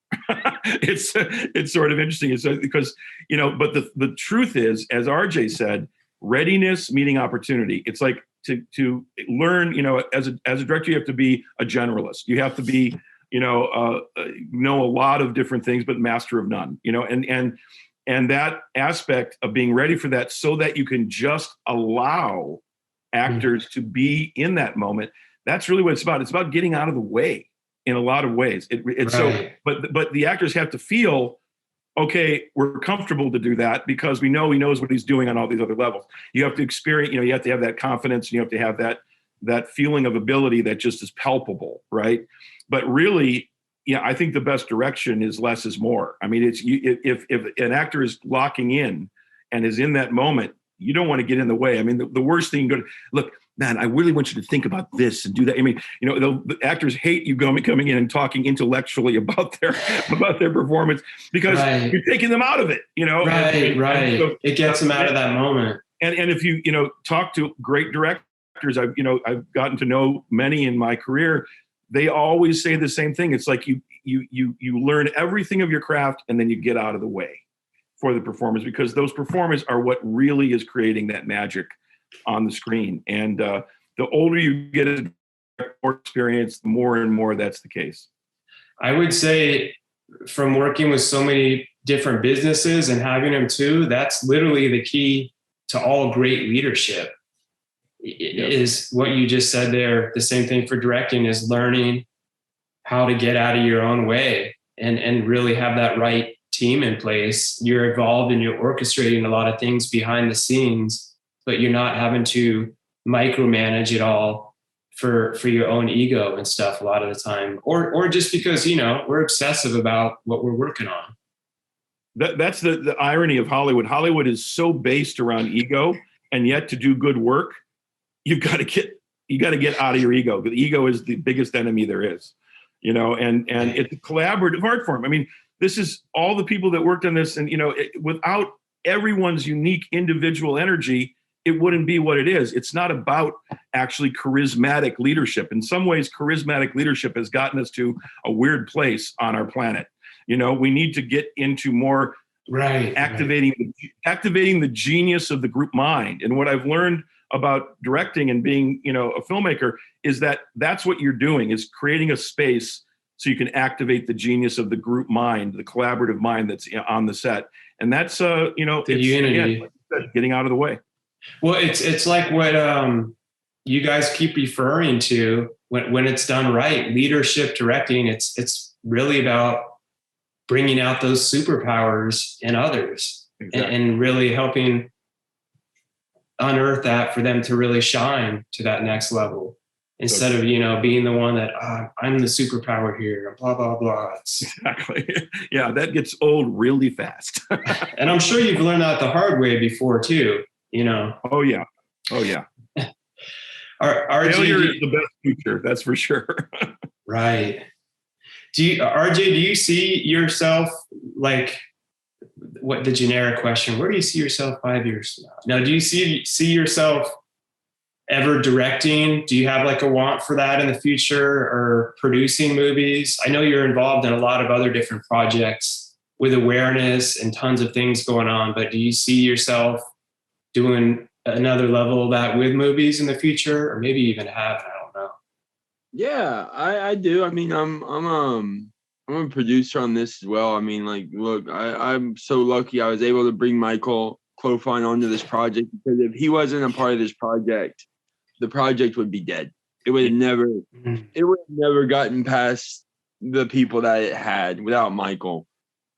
It's sort of interesting. It's because, but the truth is, as RJ said, readiness meeting opportunity. It's like to learn, as a director, you have to be a generalist. You have to be, know a lot of different things, but master of none, and that aspect of being ready for that so that you can just allow actors to be in that moment. That's really what it's about. It's about getting out of the way. In a lot of ways, it's right. But the actors have to feel, okay, we're comfortable to do that because we know he knows what he's doing on all these other levels. You have to experience, you have to have that confidence, and you have to have that feeling of ability that just is palpable, right? But really, I think the best direction is less is more. I mean, if an actor is locking in and is in that moment, you don't want to get in the way. I mean, the worst thing, look, man, I really want you to think about this and do that. I mean, the actors hate you coming in and talking intellectually about their performance because you're taking them out of it, Right. And so, it gets them out of that moment. And if you, talk to great directors, I've gotten to know many in my career, they always say the same thing. It's like you learn everything of your craft and then you get out of the way for the performers, because those performers are what really is creating that magic on the screen. And the older you get as more experience, the more and more that's the case. I would say, from working with so many different businesses and having them too, that's literally the key to all great leadership. Is what you just said there. The same thing for directing, is learning how to get out of your own way and really have that right team in place. You're involved and you're orchestrating a lot of things behind the scenes, but you're not having to micromanage it all for your own ego and stuff a lot of the time, or just because, we're obsessive about what we're working on. That's the irony of Hollywood. Hollywood is so based around ego, and yet to do good work, you got to get out of your ego. The ego is the biggest enemy there is, and it's a collaborative art form. I mean, this is all the people that worked on this, and without everyone's unique individual energy, it wouldn't be what it is. It's not about actually charismatic leadership. In some ways, charismatic leadership has gotten us to a weird place on our planet. We need to get into more activating the genius of the group mind. And what I've learned about directing and being, a filmmaker is that that's what you're doing, is creating a space so you can activate the genius of the group mind, the collaborative mind that's on the set. And that's, the unity, again, like you said, getting out of the way. Well, it's like what you guys keep referring to when it's done right, leadership, directing. It's really about bringing out those superpowers in others. Exactly. and really helping unearth that for them to really shine to that next level, instead of being the one that I'm the superpower here, blah blah blah. Exactly. Yeah, that gets old really fast. And I'm sure you've learned that the hard way before too. Oh yeah. Failure is the best teacher, that's for sure. Right. RJ, do you see yourself, like, what the generic question, where do you see yourself 5 years from now? Now, do you see yourself ever directing? Do you have like a want for that in the future, or producing movies? I know you're involved in a lot of other different projects with awareness and tons of things going on, but do you see yourself doing another level of that with movies in the future, or maybe even have? I don't know. Yeah, I do. I mean, I'm a producer on this as well. I mean, like, look, I'm so lucky I was able to bring Michael Clofine onto this project, because if he wasn't a part of this project, the project would be dead. It would have never gotten past the people that it had without Michael.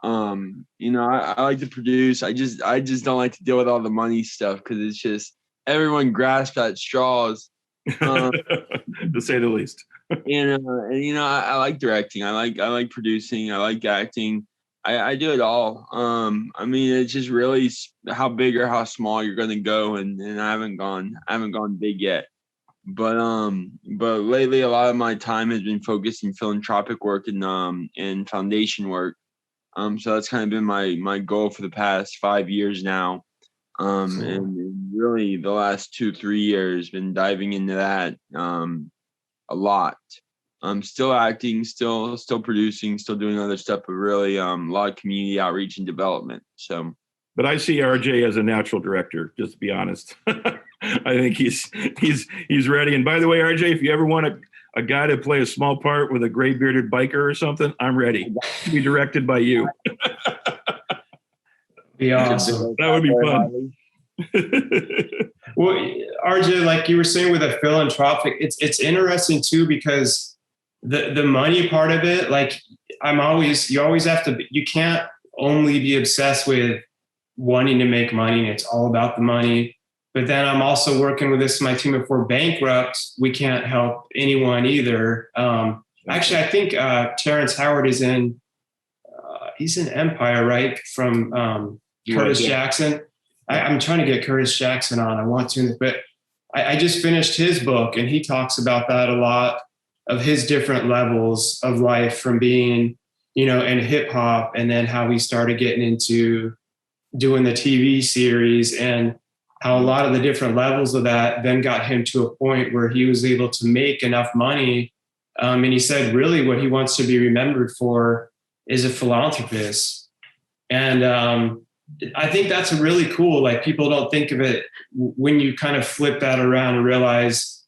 I like to produce. I just don't like to deal with all the money stuff, because it's just everyone grasps at straws. To say the least. I like directing. I like producing. I like acting. I do it all. I mean, it's just really how big or how small you're going to go, and I haven't gone big yet. But lately, a lot of my time has been focused in philanthropic work and foundation work. So that's kind of been my goal for the past 5 years now. And really the last 2-3 years been diving into that a lot. I'm still acting, still producing, still doing other stuff, but really a lot of community outreach and development. So, but I see RJ as a natural director, just to be honest. I think he's ready. And by the way, RJ, if you ever want a guy to play a small part with a gray bearded biker or something, I'm ready to be directed by you. Be awesome. That would be fun. Well, RJ, like you were saying with a philanthropic, it's interesting too, because the money part of it, like you always have to, you can't only be obsessed with wanting to make money and it's all about the money. But then I'm also working with my team. If we're bankrupt, we can't help anyone either. Actually, I think Terrence Howard is he's in Empire, right? From Curtis Jackson. I'm trying to get Curtis Jackson on. I want to, but I just finished his book, and he talks about that a lot, of his different levels of life, from being, in hip hop, and then how he started getting into doing the TV series, and how a lot of the different levels of that then got him to a point where he was able to make enough money. And he said, really what he wants to be remembered for is a philanthropist. And I think that's really cool. Like, people don't think of it when you kind of flip that around and realize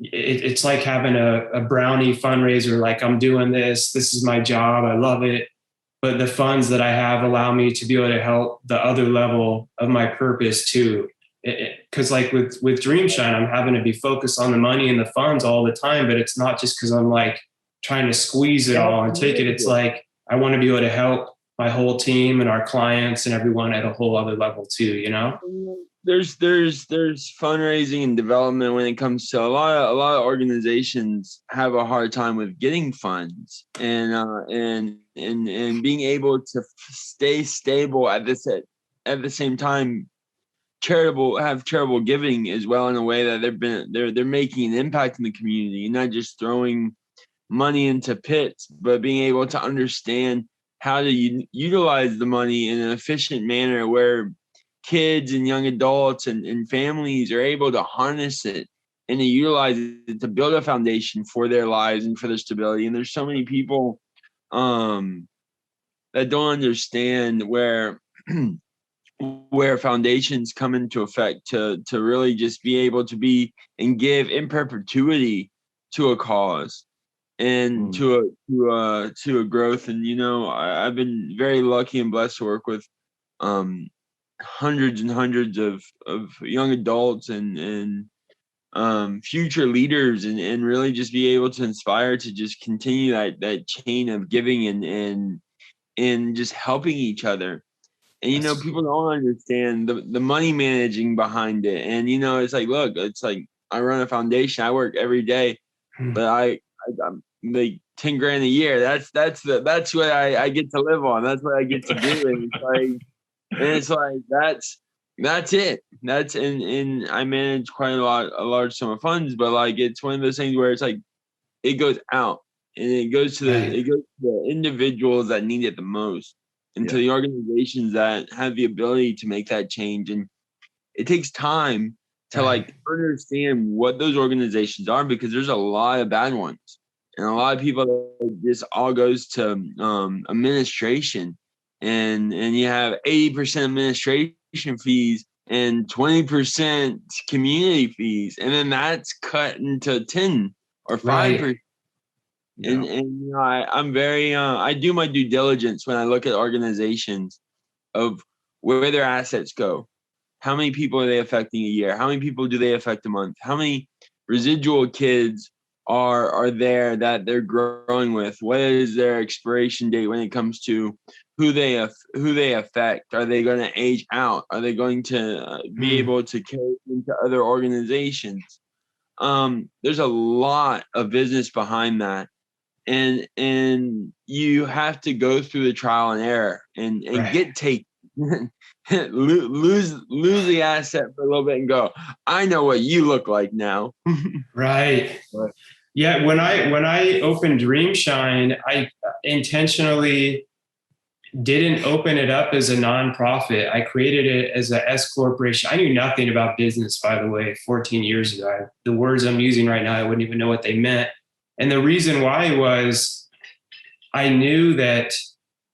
it's like having a brownie fundraiser. Like, I'm doing this is my job. I love it. But the funds that I have allow me to be able to help the other level of my purpose too. Because like with Dreamshine, I'm having to be focused on the money and the funds all the time, but it's not just because I'm like trying to squeeze it all and take it. It's like, I want to be able to help my whole team and our clients and everyone at a whole other level too, There's fundraising and development when it comes to a lot of organizations have a hard time with getting funds and being able to stay stable at the same time. Charitable giving as well, in a way that they're making an impact in the community, not just throwing money into pits, but being able to understand how to utilize the money in an efficient manner where kids and young adults and families are able to harness it and to utilize it to build a foundation for their lives and for their stability. And there's so many people that don't understand where foundations come into effect to really just be able to be and give in perpetuity to a cause and to a growth. And I've been very lucky and blessed to work with hundreds and hundreds of young adults and future leaders, and really just be able to inspire to just continue that chain of giving and just helping each other. And people don't understand the money managing behind it. And it's like, look, it's like, I run a foundation, I work every day, but I'm like 10 grand a year. That's what I get to live on. That's what I get to do. And it's like that's it. That's and I manage quite a large sum of funds, but like, it's one of those things where it's like, it goes out and it goes to the individuals that need it the most, and to the organizations that have the ability to make that change. And it takes time to like understand what those organizations are, because there's a lot of bad ones, and a lot of people that this all goes to administration, and you have 80% administration fees and 20% community fees, and then that's cut into 10 or 5%. And I'm very I do my due diligence when I look at organizations of where their assets go. How many people are they affecting a year? How many people do they affect a month? How many residual kids are there that they're growing with? What is their expiration date when it comes to who they affect? Are they going to age out? Are they going to be able to carry into other organizations? There's a lot of business behind that. And you have to go through the trial and error and get taken, lose the asset for a little bit and go, I know what you look like now. Right. Yeah. When I opened Dreamshine, I intentionally didn't open it up as a nonprofit. I created it as a S corporation. I knew nothing about business, by the way, 14 years ago. The words I'm using right now, I wouldn't even know what they meant. And the reason why was I knew that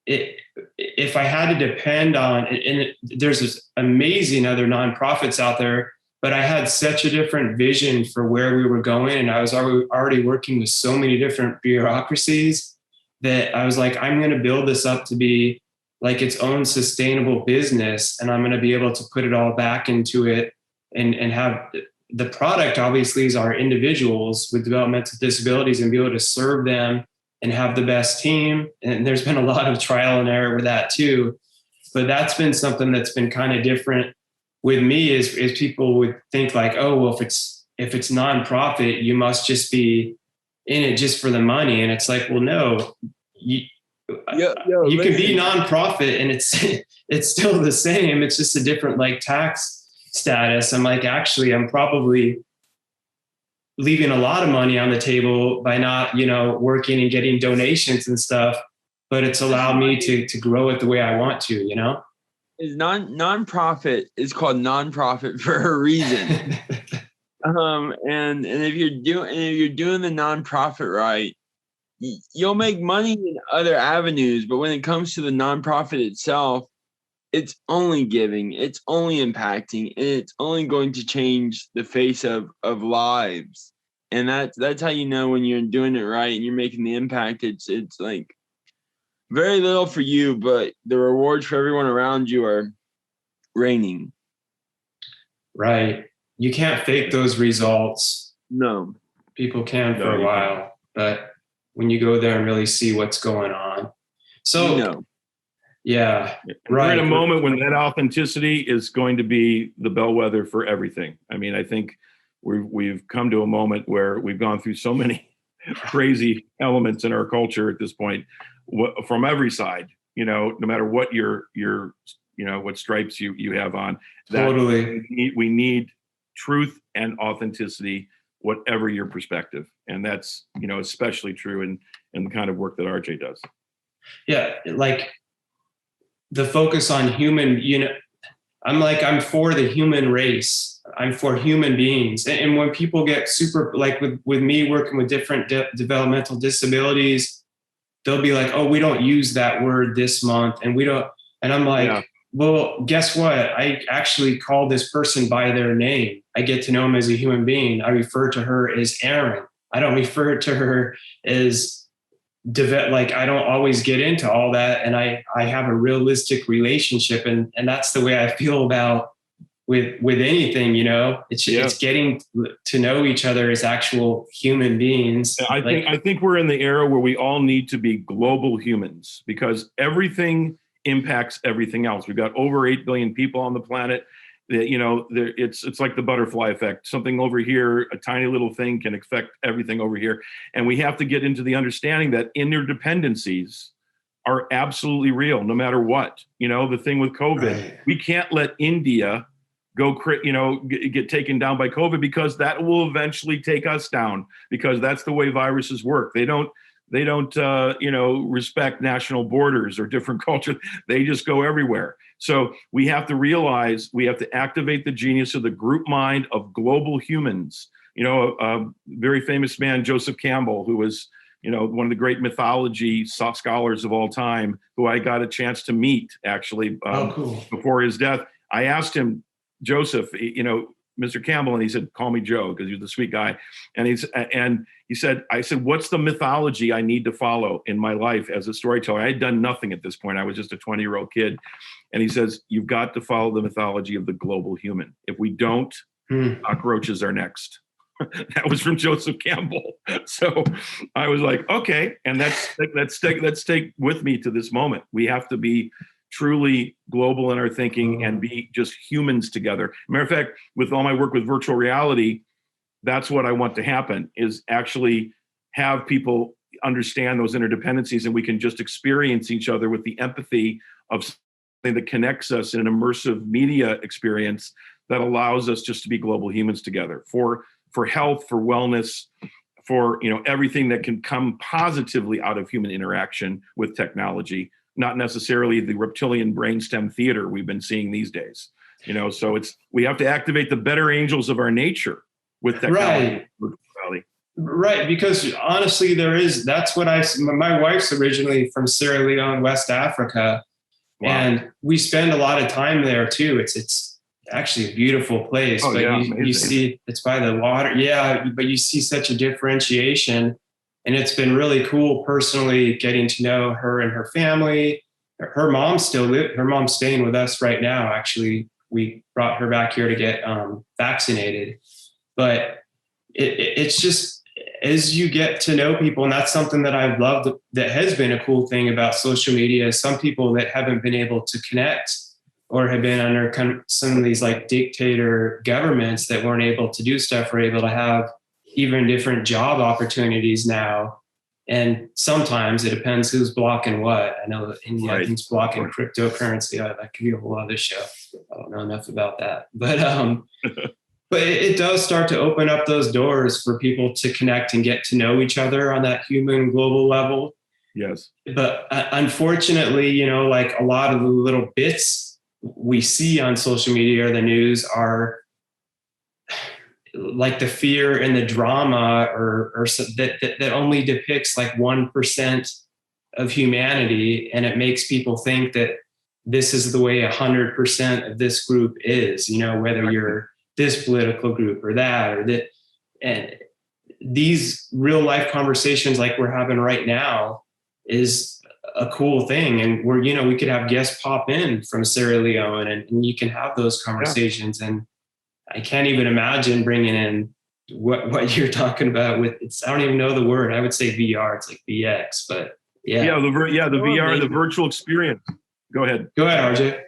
if I had to depend on, and there's this amazing other nonprofits out there, but I had such a different vision for where we were going. And I was already working with so many different bureaucracies that I was like, I'm going to build this up to be like its own sustainable business. And I'm going to be able to put it all back into it and have the product obviously is our individuals with developmental disabilities, and be able to serve them and have the best team. And there's been a lot of trial and error with that too. But that's been something that's been kind of different with me is people would think like, oh, well, if it's nonprofit, you must just be in it just for the money. And it's like, well, no, you can be nonprofit and it's still the same. It's just a different like tax status. I'm like, actually, I'm probably leaving a lot of money on the table by not, working and getting donations and stuff, but it's allowed me to grow it the way I want to, Is nonprofit is called nonprofit for a reason. And if you're doing the nonprofit right, you'll make money in other avenues, but when it comes to the nonprofit itself, it's only giving, it's only impacting, and it's only going to change the face of lives. And that's how you know when you're doing it right and you're making the impact. It's like very little for you, but the rewards for everyone around you are reigning. Right. You can't fake those results. No. People can for a while, but when you go there and really see what's going on. So, yeah, right. We're in a moment when that authenticity is going to be the bellwether for everything. I mean, I think we've come to a moment where we've gone through so many crazy elements in our culture at this point, from every side, no matter what your what stripes you have on. Totally. We need truth and authenticity, whatever your perspective. And that's, especially true in the kind of work that RJ does. Yeah. Like the focus on human, I'm for the human race. I'm for human beings. And when people get super, like with me working with different developmental disabilities, they'll be like, oh, we don't use that word this month. And we don't, and I'm like, well, guess what? I actually call this person by their name. I get to know them as a human being. I refer to her as Aaron. I don't refer to her as like, I don't always get into all that. And I have a realistic relationship. And that's the way I feel about with anything, it's getting to know each other as actual human beings. I think we're in the era where we all need to be global humans, because everything impacts everything else. We've got over 8 billion people on the planet. It's like the butterfly effect. Something over here, a tiny little thing can affect everything over here. And we have to get into the understanding that interdependencies are absolutely real, no matter what. The thing with COVID, we can't let India get taken down by COVID, because that will eventually take us down, because that's the way viruses work. They don't respect national borders or different cultures. They just go everywhere. So we have to realize we have to activate the genius of the group mind of global humans. A very famous man, Joseph Campbell, who was, one of the great mythology scholars of all time, who I got a chance to meet actually before his death. I asked him, Joseph, Mr. Campbell, and he said, call me Joe, because he's the sweet guy. And he said, I said, what's the mythology I need to follow in my life as a storyteller? I had done nothing at this point. I was just a 20-year-old kid. And he says, you've got to follow the mythology of the global human. If we don't, cockroaches are next. That was from Joseph Campbell. So I was like, okay. And let's take with me to this moment. We have to be truly global in our thinking and be just humans together. Matter of fact, with all my work with virtual reality, that's what I want to happen, is actually have people understand those interdependencies, and we can just experience each other with the empathy of something that connects us in an immersive media experience that allows us just to be global humans together for health, for wellness, for everything that can come positively out of human interaction with technology. Not necessarily the reptilian brainstem theater we've been seeing these days, so we have to activate the better angels of our nature with technology. Right. Because honestly, that's what my wife's originally from Sierra Leone, West Africa. Wow. And we spend a lot of time there too. It's actually a beautiful place, but you see it's by the water. Yeah. But you see such a differentiation. And it's been really cool personally getting to know her and her family. Her mom's staying with us right now. Actually, we brought her back here to get vaccinated. But it's just, as you get to know people, and that's something that I've loved, that has been a cool thing about social media. Some people that haven't been able to connect or have been under some of these like dictator governments that weren't able to do stuff are able to have even different job opportunities now. And sometimes it depends who's blocking what. I know that India, Right. I think's blocking cryptocurrency. That could be a whole other show. I don't know enough about that. But but it does start to open up those doors for people to connect and get to know each other on that human global level. Yes. But unfortunately, you know, like a lot of the little bits we see on social media or the news are like the fear and the drama or that only depicts like 1% of humanity. And it makes people think that this is the way 100% of this group is, you know, whether you're this political group or that, or that. And these real life conversations like we're having right now is a cool thing. And we're, you know, we could have guests pop in from Sierra Leone and you can have those conversations. And I can't even imagine bringing in what you're talking about with it's. I don't even know the word. I would say VR. It's like VX, but yeah. The VR, the virtual experience. Go ahead, RJ.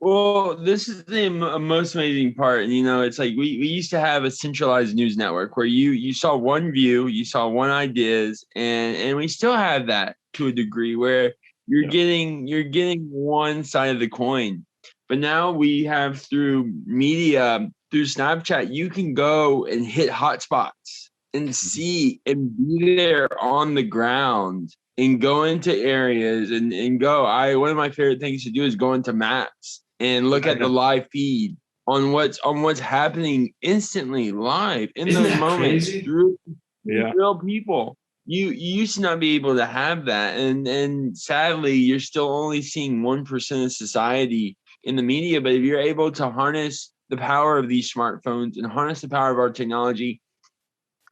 Well, this is the most amazing part. And, you know, it's like we used to have a centralized news network where you saw one view, you saw one ideas, and we still have that to a degree where you're getting one side of the coin. But now we have through media, through Snapchat, you can go and hit hotspots and see and be there on the ground and go into areas and go. One of my favorite things to do is go into maps and look at the live feed on what's happening instantly live in Isn't those that moments crazy? through real people. You used to not be able to have that. And sadly, you're still only seeing 1% of society in the media. But if you're able to harness the power of these smartphones and harness the power of our technology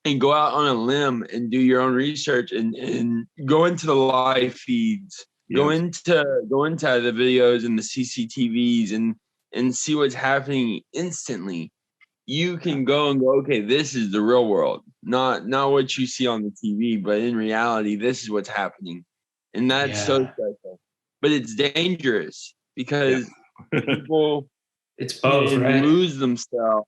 and go out on a limb and do your own research and go into the live feeds, go into the videos and the CCTVs and see what's happening instantly, you can go and go, okay, this is the real world, not what you see on the TV, but in reality, this is what's happening. And that's so special. But it's dangerous because people it's both, right? lose themselves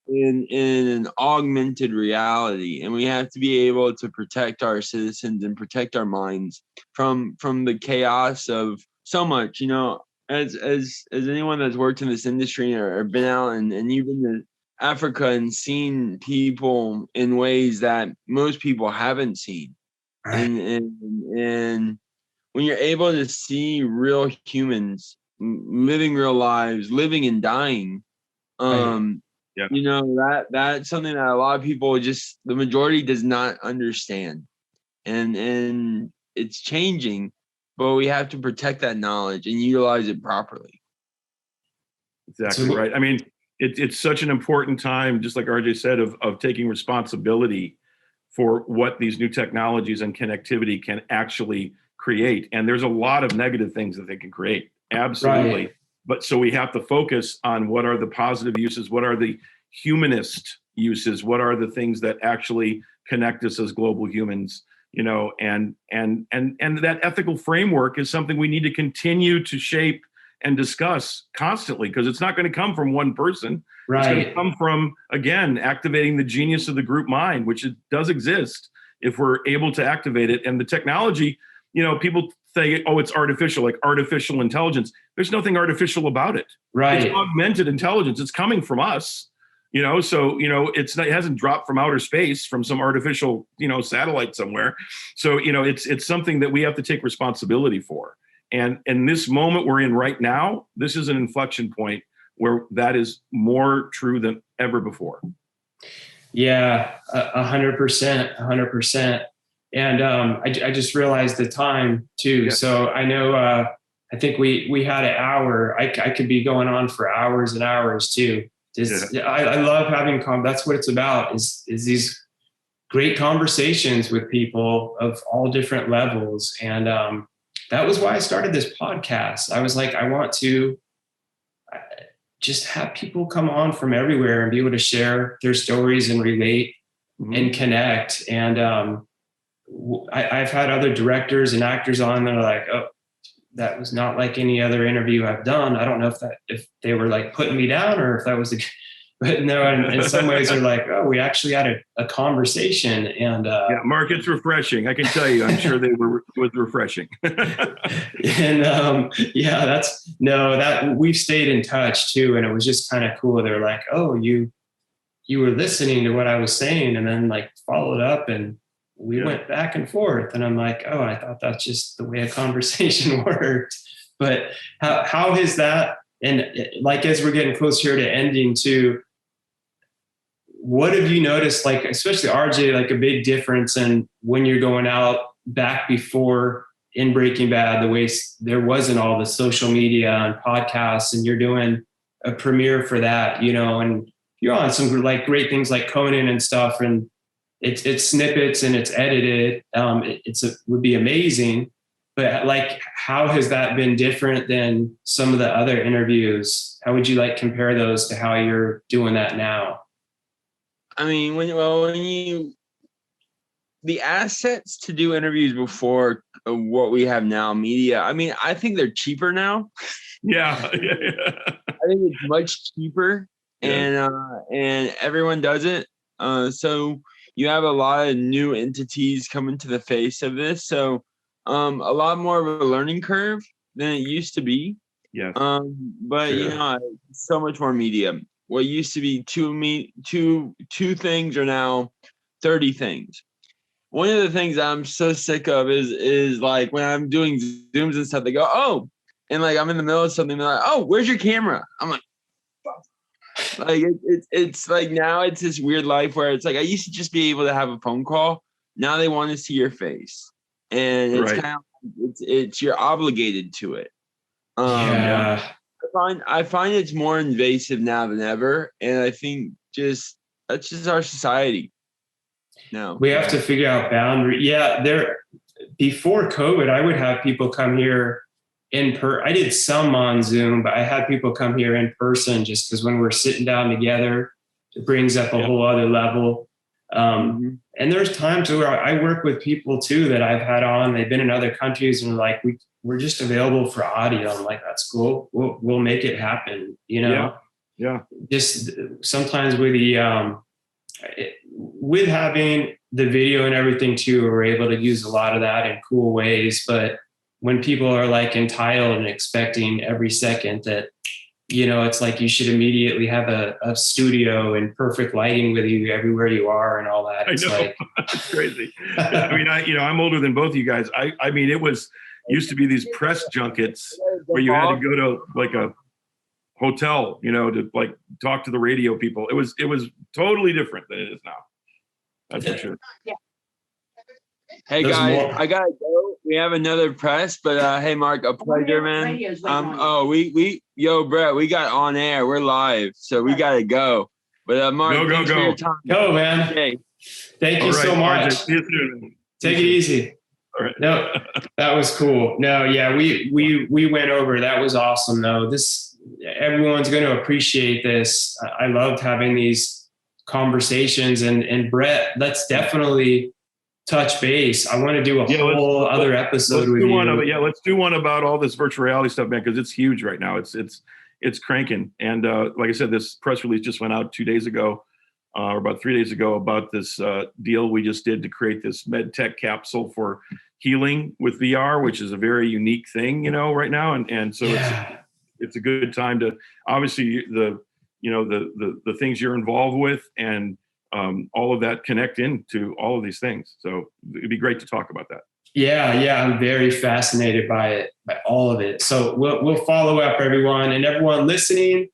in an augmented reality, and we have to be able to protect our citizens and protect our minds from the chaos of so much. You know, as anyone that's worked in this industry or been out and you've been to Africa and seen people in ways that most people haven't seen, right. and when you're able to see real humans living real lives, living and dying, you know, that's something that a lot of people just, the majority does not understand. And it's changing, but we have to protect that knowledge and utilize it properly. Exactly right. I mean, it's such an important time, just like RJ said, of taking responsibility for what these new technologies and connectivity can actually create. And there's a lot of negative things that they can create. Absolutely. Right. But so we have to focus on what are the positive uses, what are the humanist uses, what are the things that actually connect us as global humans, you know, and that ethical framework is something we need to continue to shape and discuss constantly, because it's not going to come from one person. Right. It's going to come from, again, activating the genius of the group mind, which it does exist if we're able to activate it. And the technology, you know, people say, oh, it's artificial, like artificial intelligence. There's nothing artificial about it. Right. It's augmented intelligence. It's coming from us, you know, so, you know, it hasn't dropped from outer space from some artificial, you know, satellite somewhere. So, you know, it's something that we have to take responsibility for. And in this moment we're in right now, this is an inflection point where that is more true than ever before. Yeah, 100%. And I just realized the time too. Yeah. So I know, I think we had an hour. I could be going on for hours and hours too. I love having that's what it's about is these great conversations with people of all different levels. And that was why I started this podcast. I was like, I want to just have people come on from everywhere and be able to share their stories and relate and connect. And I've had other directors and actors on that are like, oh, that was not like any other interview I've done. I don't know if they were like putting me down or if that was But no, in some ways they're like, oh, we actually had a conversation. And yeah, Mark, it's refreshing. I can tell you, I'm sure was refreshing. and that we've stayed in touch too. And it was just kind of cool. They're like, oh, you were listening to what I was saying, and then like followed up, and we went back and forth. And I'm like, oh, I thought that's just the way a conversation worked. But how has that, and like, as we're getting closer to ending too, what have you noticed, like, especially RJ, like a big difference in when you're going out back before in Breaking Bad, the way there wasn't all the social media and podcasts, and you're doing a premiere for that, and you're on some like great things like Conan and stuff, and it's snippets and it's edited. It would be amazing. But like, how has that been different than some of the other interviews? How would you like compare those to how you're doing that now? I mean, the assets to do interviews before what we have now, media, I mean, I think they're cheaper now. Yeah. I think it's much cheaper, and everyone does it. So you have a lot of new entities coming to the face of this. So a lot more of a learning curve than it used to be. Yes. But so much more media. What used to be two things are now 30 things. One of the things I'm so sick of is like when I'm doing Zooms and stuff, they go, oh, and like I'm in the middle of something, they're like, oh, where's your camera? I'm like, like it's like now it's this weird life where it's like I used to just be able to have a phone call. Now they want to see your face, and it's kind of it's you're obligated to it. I find it's more invasive now than ever, and I think that's just our society. No, we have to figure out boundaries. Yeah, before COVID, I would have people come here I did some on Zoom, but I had people come here in person just because when we're sitting down together, it brings up a whole other level. And there's times where I work with people too that I've had on. They've been in other countries and like we're just available for audio. I'm like, that's cool. We'll make it happen. Yeah. Just sometimes with having the video and everything too, we're able to use a lot of that in cool ways. But when people are like entitled and expecting every second that, it's like you should immediately have a studio and perfect lighting with you everywhere you are and all that. It's like it's crazy. I mean, I'm older than both of you guys. I mean, it used to be these press junkets where you had to go to like a hotel, to like talk to the radio people. It was totally different than it is now. That's for sure. Yeah. Hey guys, I gotta go. We have another press, but hey Mark, a pleasure, man. Brett, we got on air. We're live, so we gotta go. But Mark, thanks for your time. Go, man. Okay. Thank you so much. Take it easy. All right. No, that was cool. No, yeah, we went over. That was awesome, though. Everyone's going to appreciate this. I loved having these conversations, and Brett, let's definitely touch base. I want to do a whole other episode with you. Let's do one about all this virtual reality stuff, man, because it's huge right now. It's cranking. And like I said, this press release just went out 2 days ago, or about 3 days ago, about this deal we just did to create this med tech capsule for healing with VR, which is a very unique thing, right now. And so it's a good time to, obviously the things you're involved with and all of that connect into all of these things. So it'd be great to talk about that. Yeah. I'm very fascinated by all of it. So we'll follow up, everyone, and everyone listening.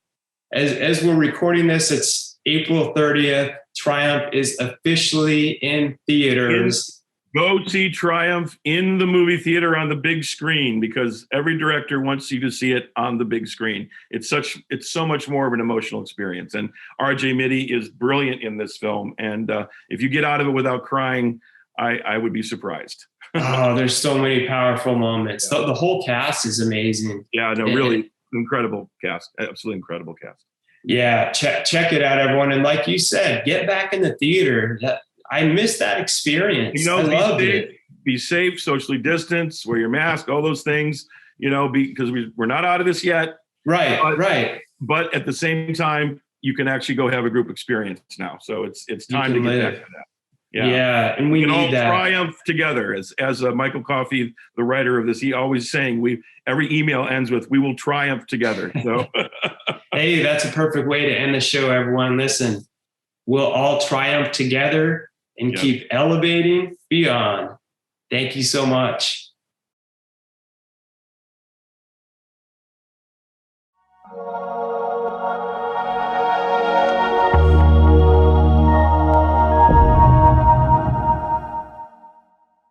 As we're recording this, it's April 30th. Triumph is officially in theaters. Go see Triumph in the movie theater on the big screen, because every director wants you to see it on the big screen. It's so much more of an emotional experience. And RJ Mitte is brilliant in this film. And if you get out of it without crying, I would be surprised. Oh, there's so many powerful moments. The whole cast is amazing. Yeah, no, really incredible cast. Absolutely incredible cast. Yeah, check it out, everyone. And like you said, get back in the theater. I missed that experience. I loved it. Be safe, socially distance, wear your mask, all those things, because we're not out of this yet. Right. But at the same time, you can actually go have a group experience now. So it's time to can get live. back to that. Yeah, and we can all need that. triumph together. As Michael Coffey, the writer of this, he always saying, every email ends with, "We will triumph together." So, Hey, that's a perfect way to end the show, everyone. Listen, we'll all triumph together and keep elevating beyond. Thank you so much.